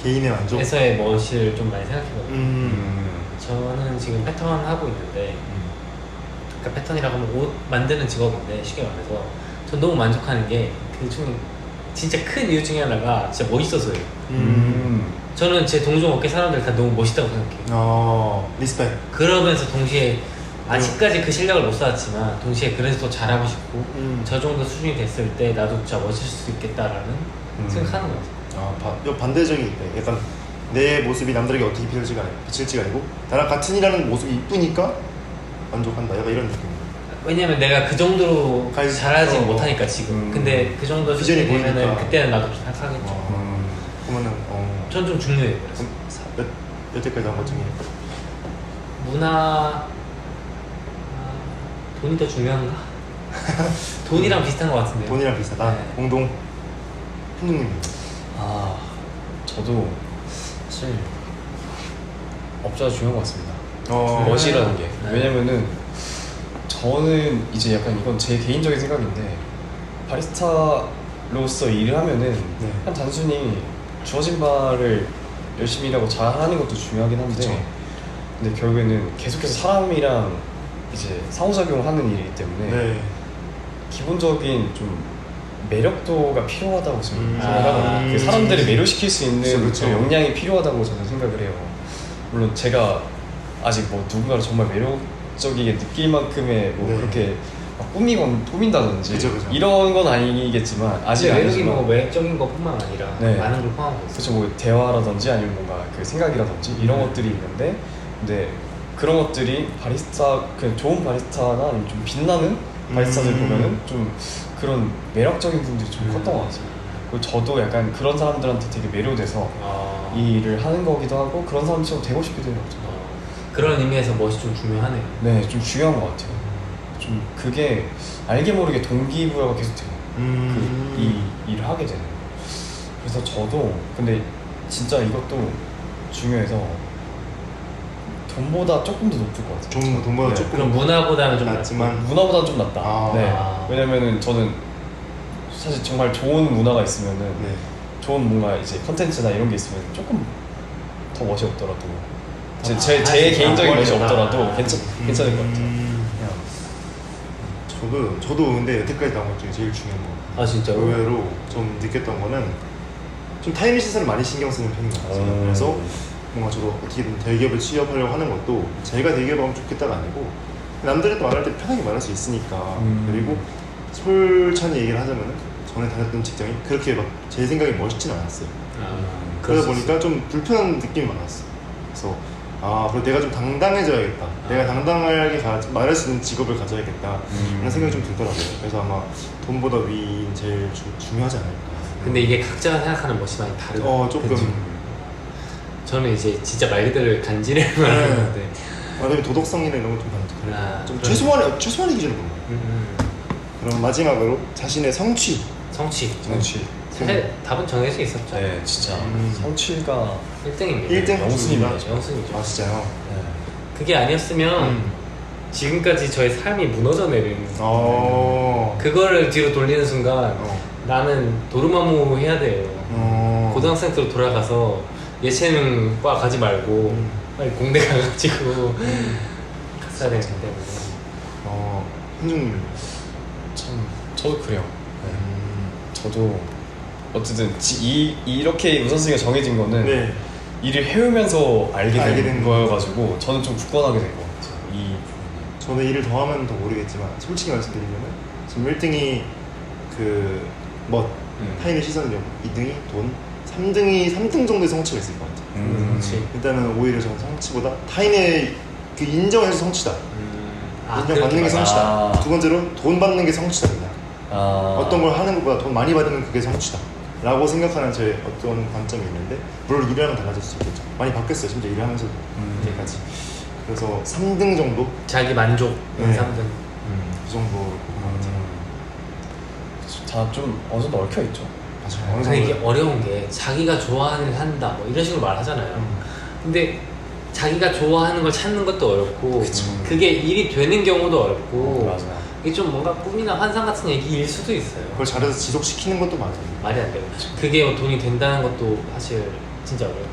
개인의 만족. 멋을 좀 많이 생각해거든요. 저는 지금 패턴 하고 있는데 그러니까 패턴이라고 하면 옷 만드는 직업인데 쉽게 말해서 전 너무 만족하는 게 그 중에 진짜 큰 이유 중에 하나가 진짜 멋있어서예요. 저는 제 동종 업계 사람들 다 너무 멋있다고 생각해요. 리스펙. 그러면서 동시에 아직까지 그 실력을 못 쌓았지만 동시에 그래서 더 잘하고 싶고 저 정도 수준이 됐을 때 나도 진짜 멋있을 수 있겠다라는 생각하는 것 같아요. 반대적인 게 약간 내 모습이 남들에게 어떻게 비칠지가 아니고 나랑 같은 일하는 모습이 이쁘니까 만족한다. 약간 이런 느낌. 왜냐면 내가 그 정도로 잘하지 못하니까 지금. 근데 그 정도 수준이 비전이 되면은 보이니까. 그때는 나도 하겠죠. 그러면은 전 좀 중요해요. 그래서 몇 대까지 한 것 중에 문화 돈이 더 중요한가? 돈이랑 비슷한 것 같은데요. 돈이랑 비슷하다. 네. 공동. 현중님. 저도 사실 업자가 중요한 것 같습니다. 멋이라는 게. 왜냐면은 저는 이제 약간 이건 제 개인적인 생각인데 바리스타로서 일을 하면은 그냥 단순히 주어진 바를 열심히 일하고 잘하는 것도 중요하긴 한데 그쵸. 근데 결국에는 계속해서 사람이랑 이제 상호작용을 하는 일이기 때문에 기본적인 좀 매력도가 필요하다고 저는 생각하거든요. 그 사람들을 매료시킬 수 있는 그쵸. 그 역량이 필요하다고 저는 생각을 해요. 물론 제가 아직 뭐 누군가를 정말 매력적이게 느낄 만큼의 뭐 그렇게 막 꾸민다든지 그쵸. 이런 건 아니겠지만 아직 매력이 아니지만 뭐 매력적인 것뿐만 아니라 많은 걸 포함하고 있어요. 그렇죠. 뭐 대화라든지 아니면 뭔가 그 생각이라든지 이런 것들이 있는데 근데 그런 것들이 바리스타 그 좋은 바리스타나 아니면 좀 빛나는 바리스타들 보면은 좀 그런 매력적인 분들이 좀 컸던 것 같습니다. 그리고 저도 약간 그런 사람들한테 되게 매료돼서 이 일을 하는 거기도 하고 그런 사람처럼 되고 싶기도 해요. 그런 의미에서 멋이 좀 중요하네요. 네, 좀 중요한 것 같아요. 좀 그게 알게 모르게 동기부여가 계속 돼요. 이 일을 하게 되는. 그래서 저도 근데 진짜 이것도 중요해서 돈보다 조금 더 높을 것 같아요. 돈보다 조금. 그럼 문화보다는 좀 낫지만 문화보다는 좀 낫다. 네. 왜냐면은 저는 사실 정말 좋은 문화가 있으면은 좋은 뭔가 이제 컨텐츠나 이런 게 있으면 조금 더 멋이 없더라도 제 개인적인 멋이 없더라도 괜찮을 것 같아요. 저도 근데 여태까지 나온 것 중에 제일 중요한 거. 진짜요? 의외로 좀 느꼈던 거는 좀 타인의 시선을 많이 신경 쓰는 편인 것 같아요. 그래서 뭔가 저도 어떻게든 대기업에 취업하려고 하는 것도 제가 대기업에 하면 좋겠다가 아니고 남들한테 말할 때 편하게 말할 수 있으니까. 그리고 솔찬히 얘기를 하자면은 전에 다녔던 직장이 그렇게 막 제 생각에 멋있진 않았어요. 그러다 보니까 좀 불편한 느낌이 많았어요. 그래서 그리고 내가 좀 당당해져야겠다. 내가 당당하게 말할 수 있는 직업을 가져야겠다. 이런 생각이 좀 들더라고요. 그래서 아마 돈보다 위인 제일 중요하지 않을까. 근데 이게 각자가 생각하는 멋이 많이 다르다. 조금. 저는 이제 진짜 말 그대로 간지를 말하는데. 그다음에 도덕성이나 이런 것도 그래. 좀 그러네. 최소한의 기준으로 본 거예요. 그럼 마지막으로 자신의 성취. 사실 답은 정해져 있었죠. 네, 진짜 성취가 1등입니다. 1등? 영순이죠. 진짜요? 네. 그게 아니었으면 지금까지 저의 삶이 무너져 내리는 그거를 뒤로 돌리는 순간 나는 도루마무 해야 돼요. 고등학생 때로 돌아가서 예체능과 가지 말고 빨리 공대 가가지고 갔어야 되기 때문에. 현중님 참 저도 그래요. 저도 어쨌든 이렇게 우선순위가 정해진 거는 네. 일을 해오면서 알게 알게 된 된 거여가지고 저는 좀 굳건하게 된 것 같아요. 이 저는 일을 더 하면 더 모르겠지만 솔직히 말씀드리면 지금 1등이 그 타인의 시선력, 2등이 돈, 3등 정도의 성취가 있을 것 같아요. 그렇지. 일단은 오히려 저는 성취보다 타인의 그 인정해서 성취다. 인정받는 게 성취다. 두 번째로 돈 받는 게 성취다. 그냥. 어떤 걸 하는 것보다 돈 많이 받으면 그게 성취다 라고 생각하는 제 어떤 관점이 있는데, 물론 일이랑은 달라질 수 있겠죠. 많이 바뀌었어요, 심지어 일하면서 이제까지. 그래서 3등 정도? 자기 만족. 네. 3등. 그 정도 보는 것 같아요. 다 좀 어느 정도 얽혀있죠. 맞아요. 어느 근데 이게 정도. 어려운 게 자기가 좋아하는 일 한다 뭐 이런 식으로 말하잖아요. 근데 자기가 좋아하는 걸 찾는 것도 어렵고, 그쵸. 그게 일이 되는 경우도 어렵고, 맞아요. 이게 좀 뭔가 꿈이나 환상 같은 얘기일 수도 있어요. 그걸 잘해서 지속시키는 것도 맞아요. 말이 안 돼요. 그게 뭐 돈이 된다는 것도 사실 진짜 어렵고,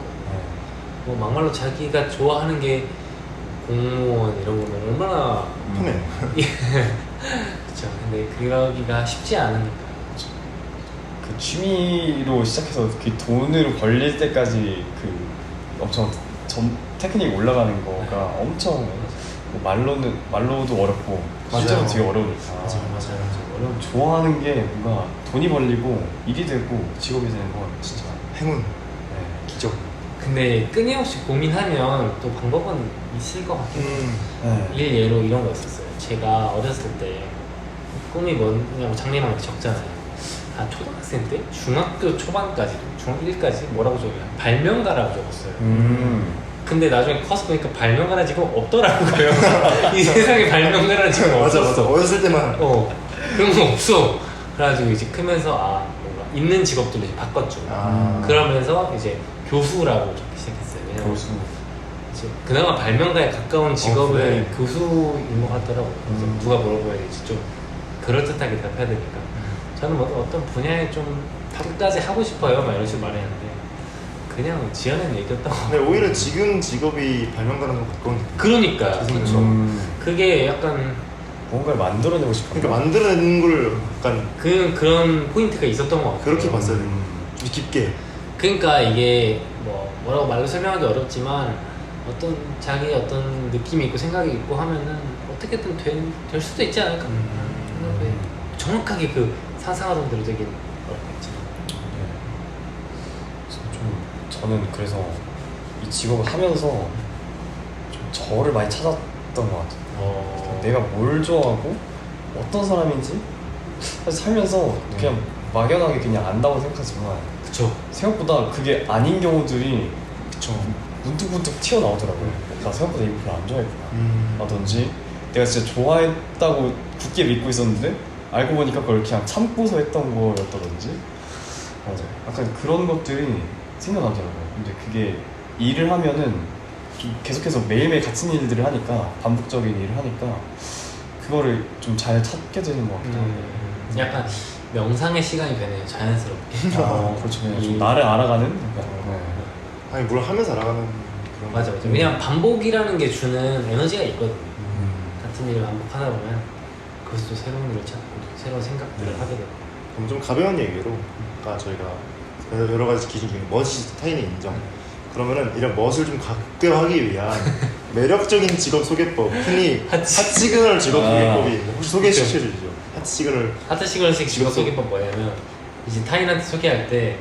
뭐 막말로 자기가 좋아하는 게 공무원 이런 거면 얼마나 편해요. 그렇죠. 근데 그러기가 쉽지 않으니까. 그 취미로 시작해서 그 돈으로 벌릴 때까지 그 엄청 테크닉 올라가는 거가 엄청 뭐 말로도 어렵고 실제로 되게 어려우니까. 맞아요. 어려운 좋아하는 게 뭔가 돈이 벌리고 일이 되고 직업이 되는 건 진짜 행운, 네. 기적. 근데 끊임없이 고민하면 또 방법은 있을 것 같긴 해요. 네. 일 예로 이런 거 있었어요. 제가 어렸을 때 꿈이 뭐냐고 장래희망이 적잖아요. 한 초등학생 때? 중학교 초반까지도, 중1까지 뭐라고 적어요? 발명가라고 적었어요. 근데 나중에 커서 보니까 발명가라 지금 없더라고요. 이 세상에 발명가라 지금 맞아. 없었어. 어렸을 때만. 그런 거 없어. 그래가지고 이제 크면서 뭔가 있는 직업들로 이제 바꿨죠. 그러면서 이제 교수라고 적기 시작했어요. 왜냐면 교수. 이제 그나마 발명가에 가까운 직업은 그래. 교수인 것 같더라고요. 그래서 누가 물어봐야 될지 좀 그럴듯하게 대답해야 되니까. 저는 뭐 어떤 분야에 좀 끝까지 하고 싶어요, 막 이런 식으로 말했는데 그냥 지어낸 얘기였던 것 같아요. 근데 오히려 지금 직업이 발명가랑 좀 가까운. 그러니까 그렇죠. 그게 약간 뭔가를 만들어내고 싶어. 그러니까 만들어내는 걸 약간 그런 포인트가 있었던 것 같아요. 그렇게 봤어야 돼요. 좀 깊게. 그러니까 이게 뭐라고 말로 설명하기 어렵지만 자기 어떤 느낌이 있고 생각이 있고 하면은 어떻게든 될 수도 있지 않을까. 정확하게 그 상상하던 대로 되긴 어렵겠지. 저는 그래서 이 직업을 하면서 좀 저를 많이 찾았던 것 같아요. 내가 뭘 좋아하고 어떤 사람인지 사실 살면서 그냥 막연하게 그냥 안다고 생각하지만 그쵸. 생각보다 그게 아닌 경우들이 문득문득 튀어나오더라고요. 나 생각보다 이거 별로 안 좋아했구나 라든지 내가 진짜 좋아했다고 굳게 믿고 있었는데 알고 보니까 그걸 그냥 참고서 했던 거였다든지 약간 그런 것들이 생겨나더라고요. 근데 그게 일을 하면은 좀 계속해서 매일매일 같은 일들을 하니까 반복적인 일을 하니까 그거를 좀 잘 찾게 되는 것 같아요. 약간 명상의 시간이 되네요, 자연스럽게. 그렇죠. 그냥 좀 나를 알아가는 약간, 아니 뭘 하면서 알아가는 그런. 맞아. 왜냐면 반복이라는 게 주는 에너지가 있거든요. 같은 일을 반복하다 보면 그것도 새로운 일을 찾고 새로운 생각들을 하게 되고. 그럼 좀 가벼운 얘기로 아까 저희가 여러 가지 기준 중에 멋이 타인의 인정. 그러면은 이런 멋을 좀 극대화하기 위한 매력적인 직업 소개법, 흔히 핫시그널 직업 소개법이 있는데 혹시 소개시켜주시죠. 핫시그널 직업 소개법 뭐냐면 이제 타인한테 소개할 때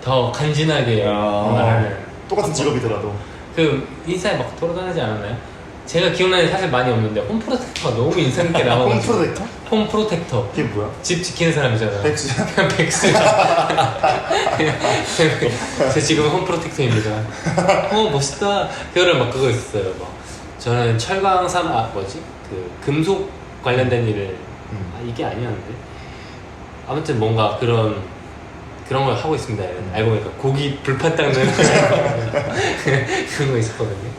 더 간지나게 말하는. 똑같은 직업이더라도. 그 인스타에 막 돌아다니지 않았나요? 제가 기억나는 게 사실 많이 없는데 홈 프로텍터가 너무 인상 깊게 나와가지고. 홈 프로텍터? 홈 프로텍터. 그게 뭐야? 집 지키는 사람이잖아. 백수야? 그냥 백수야. 제 지금은 홈 프로텍터입니다. 멋있다. 그거를 막 그거 있었어요. 막 저는 철광삼 그 금속 관련된 일을 이게 아니었는데 아무튼 뭔가 그런 걸 하고 있습니다. 알고 보니까 고기 불판 닦는 그런 거 있었거든요.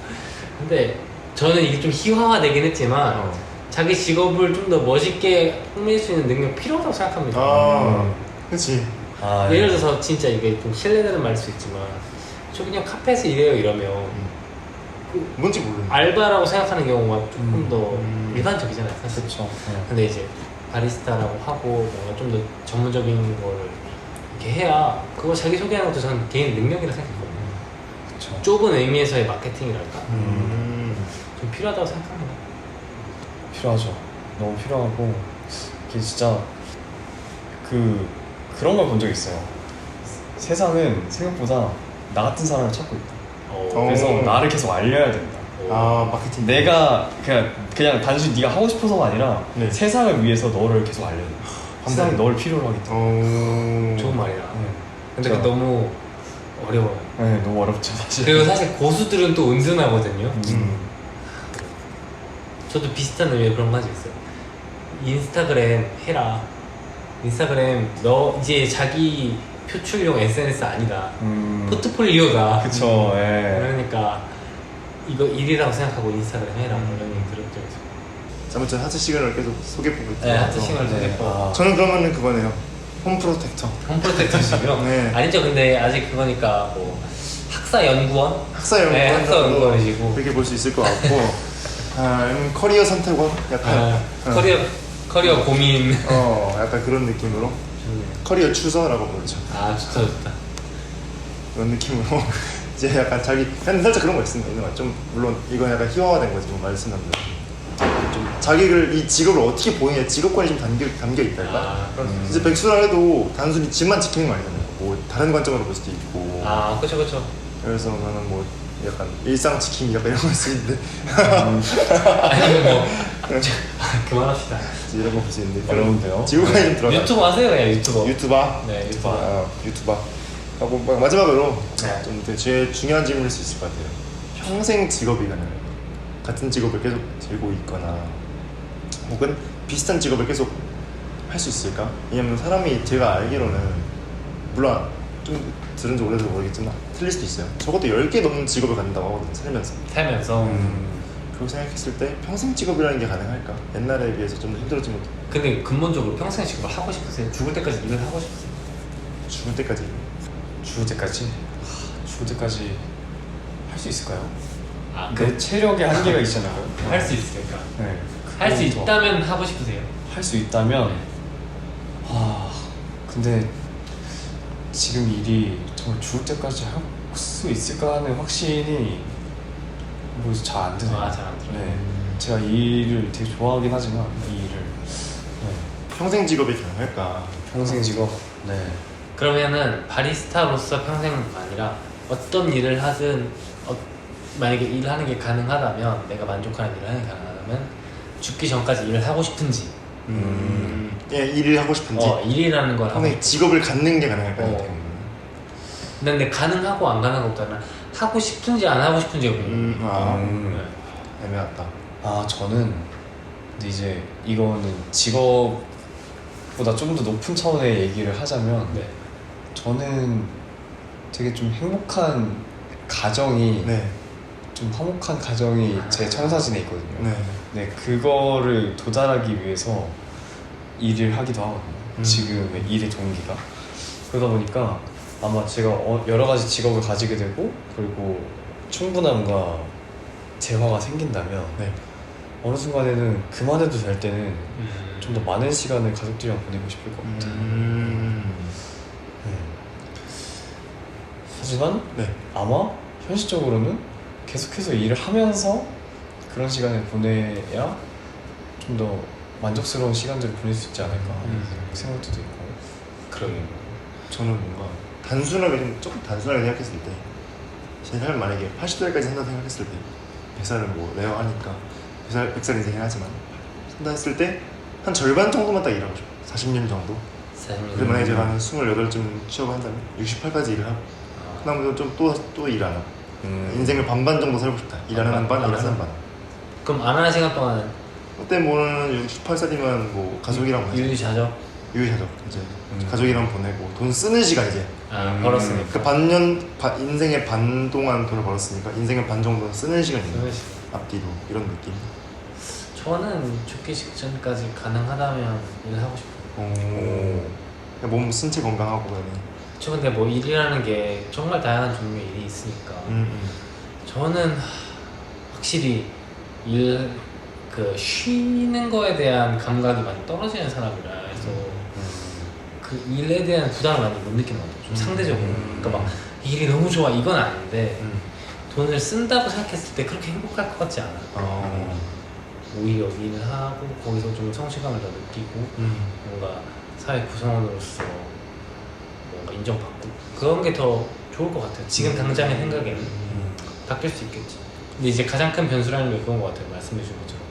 근데 저는 이게 좀 희화화되긴 했지만 자기 직업을 좀 더 멋있게 꾸밀 수 있는 능력 필요하다고 생각합니다. 그렇지. 아, 예를 들어서 진짜 이게 좀 실례되는 말일 수 있지만 저 그냥 카페에서 일해요 이러면 뭔지 모르는데. 알바라고 생각하는 경우가 조금 더 일반적이잖아요 사실. 그렇죠. 근데 이제 바리스타라고 하고 뭔가 좀 더 전문적인 거를 이렇게 해야 그거 자기 소개하는 것도 저는 개인 능력이라 생각했거든요. 그렇죠. 좁은 의미에서의 마케팅이랄까 좀 필요하다고 생각합니다. 필요하죠. 너무 필요하고 이게 진짜 그런 걸 본 적 있어요. 세상은 생각보다 나 같은 사람을 찾고 있다. 그래서 오. 나를 계속 알려야 된다. 아 마케팅. 내가 그냥 단순히 네가 하고 싶어서가 아니라 네. 세상을 위해서 너를 계속 알려야 된다. 세상이 너를 필요로 하기 때문에. 좋은 말이야. 네. 근데 진짜. 그게 너무 어려워요. 네, 너무 어렵죠 사실. 그리고 사실 고수들은 또 은둔하거든요. 저도 비슷한 의미로 그런 거 가지고 있어요. 인스타그램 해라. 인스타그램 너 이제 자기 표출용 SNS 아니다. 포트폴리오다. 그쵸. 예. 그러니까 이거 일이라고 생각하고 인스타그램 해라. 이런 얘기 들었죠. 자, 아무튼 하트 시그널 계속 소개법을 네, 하트 시그널 네. 소개법. 아. 저는 그러면은 그거네요. 홈 프로텍터. 홈프로텍터식이요? 네. 아니죠. 근데 아직 그거니까 뭐 학사연구원? 학사연구원 네, 학사연구원이시고. 그렇게 볼 수 있을 것 같고 커리어 선택원 약간 커리어 고민. 약간 그런 느낌으로 커리어 추서라고 부르죠. 아 좋다. 그런 느낌으로 이제 약간 자기 근데 살짝 그런 거 있습니다. 좀 물론 이건 약간 희화화된 거지 뭐 말씀하신 대로 좀 자기를 이 직업을 어떻게 보느냐 직업관이 좀 담겨 있달까. 이제 백수라 해도 단순히 집만 지키는 거 아니잖아요. 뭐 다른 관점으로 볼 수도 있고. 아 그쵸. 그래서 저는 뭐 약간 일상 지킴이 약간 이런 거 볼 수 있는데 아니면 뭐 그만합시다. 이런 거 볼 수 있는데 어려운데요? 직업관이 좀 들어가. 유튜버 하세요 그냥 유튜버. 유튜버. 네 유튜버. 유튜버. 하고 마지막으로 네. 좀 제일 중요한 질문일 수 있을 것 같아요. 평생 직업이 가능해요. 같은 직업을 계속 들고 있거나 혹은 비슷한 직업을 계속 할 수 있을까? 왜냐면 사람이 제가 알기로는 물론 좀 들은 지 오래돼서 모르겠지만 틀릴 수도 있어요. 적어도 10개 넘는 직업을 갖는다고 하거든요. 살면서. 그렇게 생각했을 때 평생 직업이라는 게 가능할까? 옛날에 비해서 좀 힘들어진 것도 근데 근본적으로 평생 직업을 하고 싶으세요? 죽을 때까지 일을 하고 싶으세요? 죽을 때까지. 죽을 때까지 할 수 있을까요? 아, 내 체력에 한계가 있잖아요. 할 수 있으니까. 네. 할 수 그건 있다면 하고 싶으세요? 할 수 있다면 근데 지금 일이 정말 죽을 때까지 할 수 있을까 하는 확신이 뭐 잘 안 드네요. 잘 안 들어요. 네. 제가 이 일을 되게 좋아하긴 하지만 이 일을 네. 평생 직업이 가능할까? 평생 직업. 네. 그러면은 바리스타로서 평생은 아니라 어떤 일을 하든 만약에 일을 하는 게 가능하다면 내가 만족하는 일을 하는 게 가능하다면 죽기 전까지 일을 하고 싶은지 예, 일을 하고 싶은지 일이라는 걸 하고 평생 직업을 갖는 게 가능할까? 근데 가능하고 안 가능한 것보다는 하고 싶은지 안 하고 싶은지가 애매하다. 저는 근데 이제 이거는 직업보다 좀 더 높은 차원의 얘기를 하자면 네. 저는 되게 좀 행복한 가정이 네. 좀 화목한 가정이 제 청사진에 있거든요. 네. 네, 그거를 도달하기 위해서 일을 하기도 하거든요. 지금의 일의 동기가. 그러다 보니까 아마 제가 여러 가지 직업을 가지게 되고 그리고 충분함과 재화가 생긴다면 네. 어느 순간에는 그만해도 될 때는 좀 더 많은 시간을 가족들이랑 보내고 싶을 것 같아요. 하지만 네. 아마 현실적으로는 계속해서 일을 하면서 그런 시간을 보내야 좀 더 만족스러운 시간들을 보낼 수 있지 않을까 하는 생각도 들고. 그러게요. 저는 뭔가 조금 단순하게 생각했을 때 제 삶을 만약에 80살까지 산다 생각했을 때 100살은 뭐 내가 하니까 100살 인생이 하지만 산다 했을 때 한 절반 정도만 딱 일하고 싶어요. 40년 정도. 그래서 만약에 제가 한 28쯤 취업을 한다면 68까지 일을 하고 그다음부터 좀 또 일 안 하고 인생을 반반 정도 살고 싶다. 일하는 한 반, 일하는 반. 그럼 안 하는 시간 동안 그때 뭐는 68살이면 뭐 가족이랑 보내죠. 유유자적? 유유자적. 이제 가족이랑 보내고 돈 쓰는 시간 이제 벌었으니까. 그 인생의 반 동안 돈을 벌었으니까 인생의 반 정도 쓰는 시간이 있는 거지. 앞뒤로 이런 느낌. 저는 죽기 직전까지 가능하다면 일을 하고 싶어요. 그냥 몸 신체 건강하고 그냥. 저 근데 뭐 일이라는 게 정말 다양한 종류의 일이 있으니까 저는 확실히 그 쉬는 거에 대한 감각이 많이 떨어지는 사람이라 해서 그 일에 대한 부담을 많이 못 느끼는 것 같아요. 좀 상대적으로. 그러니까 막 일이 너무 좋아 이건 아닌데 돈을 쓴다고 생각했을 때 그렇게 행복할 것 같지 않아요. 오히려 일을 하고 거기서 좀 성취감을 더 느끼고 뭔가 사회 구성원으로서 뭔가 인정받고 그런 게 더 좋을 것 같아요. 지금 당장의 생각에는 바뀔 수 있겠지. 근데 이제 가장 큰 변수라는 게 그건 것 같아요. 말씀해 주신 것처럼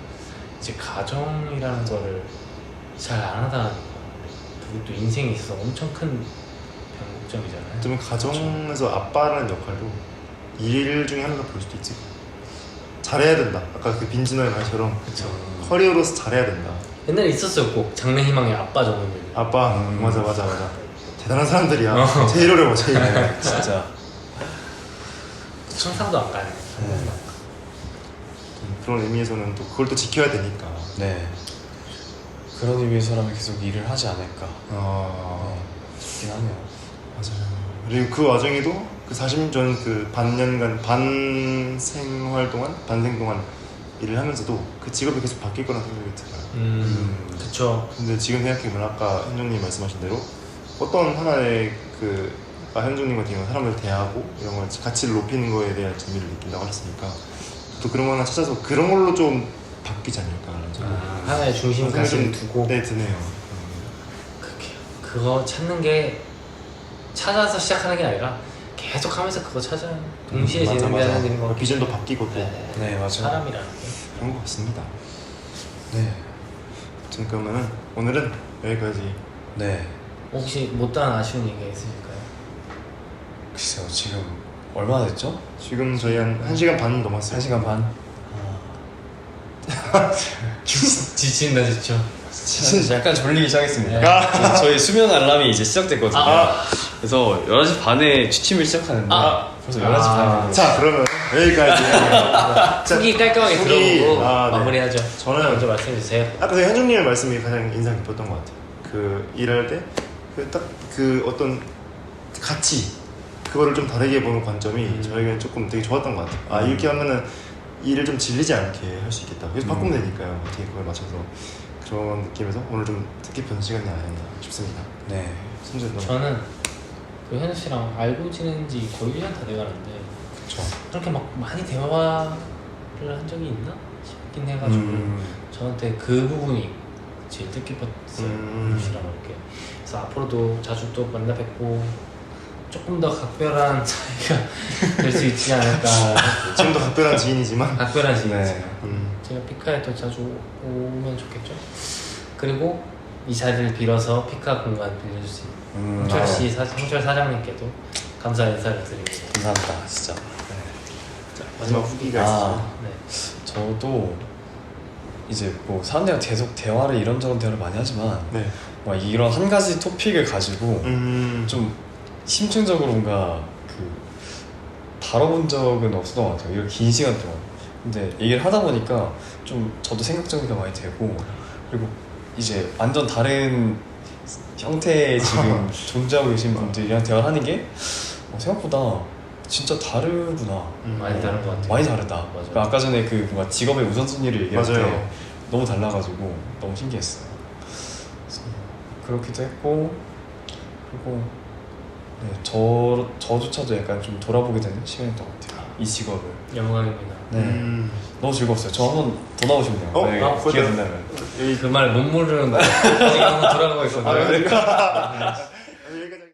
이제 가정이라는 거를 잘 안 하다 보니까 그것도 인생에 있어서 엄청 큰 변곡점이잖아요. 좀 가정에서 아빠라는 역할도 일 중에 하나가 볼 수도 있지. 잘해야 된다. 아까 그 빈진호의 말처럼 그쵸. 커리어로서 잘해야 된다. 옛날에 있었어요. 꼭 장래희망의 아빠 정도는. 아빠 맞아. 대단한 사람들이야. 제일 어려워 제일. 진짜. 상상도 안 가요. 그런 의미에서는 또 그걸 또 지켜야 되니까. 네. 그런 의미에서라면 계속 일을 하지 않을까 싶긴 하네요. 맞아요. 그리고 그 와중에도 그 40년 그 반년간 반생활 동안 반생 동안 일을 하면서도 그 직업이 계속 바뀔 거라는 생각이 들어요. 그쵸. 근데 지금 생각해보면 아까 현종님 말씀하신 대로 어떤 하나의 그 현종님 같은 경우는 사람을 대하고 이런 걸 가치를 높이는 거에 대한 재미를 느낀다고 하셨으니까 또 그런 거 하나 찾아서 그런 걸로 좀 바뀌지 않을까 하나의 중심가치를 두고. 네 드네요. 그거 찾는 게 찾아서 시작하는 게 아니라 계속 하면서 그거 찾아 동시에 진행되는 거. 비전도 바뀌고 또 네, 맞아요. 사람이라는 게. 그런 것 같습니다. 네. 아무튼 그러면은 오늘은 여기까지. 네. 혹시 못다한 아쉬운 얘기가 있으실까요? 글쎄요, 지금 얼마나 됐죠? 지금 저희 한 1시간 반 넘었어요. 1시간 반? 지친다 지쳐. 진짜 약간 졸리기 시작했습니다. 그래서 저희 수면 알람이 이제 시작됐거든요. 그래서 11시 반에 취침을 시작하는데 벌써 11시 반이 자 그러면 여기까지. 후기 깔끔하게 후기, 들어보고 네. 마무리하죠. 저는 먼저 말씀해 주세요. 아까 그 현종님의 말씀이 가장 인상 깊었던 것 같아요. 그 일할 때 그 딱 그 어떤 가치 그거를 좀 다르게 보는 관점이 저에게는 조금 되게 좋았던 것 같아요. 아 이렇게 하면은 일을 좀 질리지 않게 할 수 있겠다. 그래서 바꾸면 되니까요. 어떻게 그걸 맞춰서 그런 느낌에서 오늘 좀 뜻깊은 시간이 아니었나 싶습니다. 네. 저는 그 현우 씨랑 알고 지낸 지 거의 1년 다 돼가는데 그쵸. 그렇게 막 많이 대화를 한 적이 있나 싶긴 해가지고 저한테 그 부분이 제일 뜻깊었어요. 현우 씨랑 이렇게. 그래서 앞으로도 자주 또 만나 뵙고 조금 더 각별한 사이가 될 수 있지 않을까. 지금도 각별한 지인이지만 각별한 지인이죠. 네. 제가 피카에 또 자주 오면 좋겠죠. 그리고 이 자리를 빌어서 피카 공간 빌려주신 홍철 씨, 홍철 사장님께도 감사 인사를 드립니다. 감사합니다, 진짜. 자, 마지막 후기가 있어요. 네. 저도 이제 뭐 사람들이랑 계속 대화를 이런저런 대화를 많이 하지만 네. 막 이런 한 가지 토픽을 가지고 좀 심층적으로 뭔가 그 다뤄본 적은 없었던 것 같아요. 이런 긴 시간 동안. 근데 얘기를 하다 보니까 좀 저도 생각 정리가 많이 되고 그리고 이제 완전 다른 형태의 지금 존재하고 계신 분들이랑 대화를 하는 게 생각보다 진짜 다르구나. 많이 다른 것 같아요. 많이 다르다. 맞아요. 그러니까 아까 전에 그 뭔가 직업의 우선순위를 얘기할 때 맞아요. 너무 달라가지고 너무 신기했어요. 그래서 그렇기도 했고 그리고 네, 저조차도 약간 좀 돌아보게 되는 시간이었던 것 같아요. 이 직업을. 영광입니다. 네. 너무 즐거웠어요. 저 한번 더 나오고 싶네요. 만약에 기회가 된다면. 그 말 못 모르는 거. 지금 한번 돌아가고 있었는데. 여기까지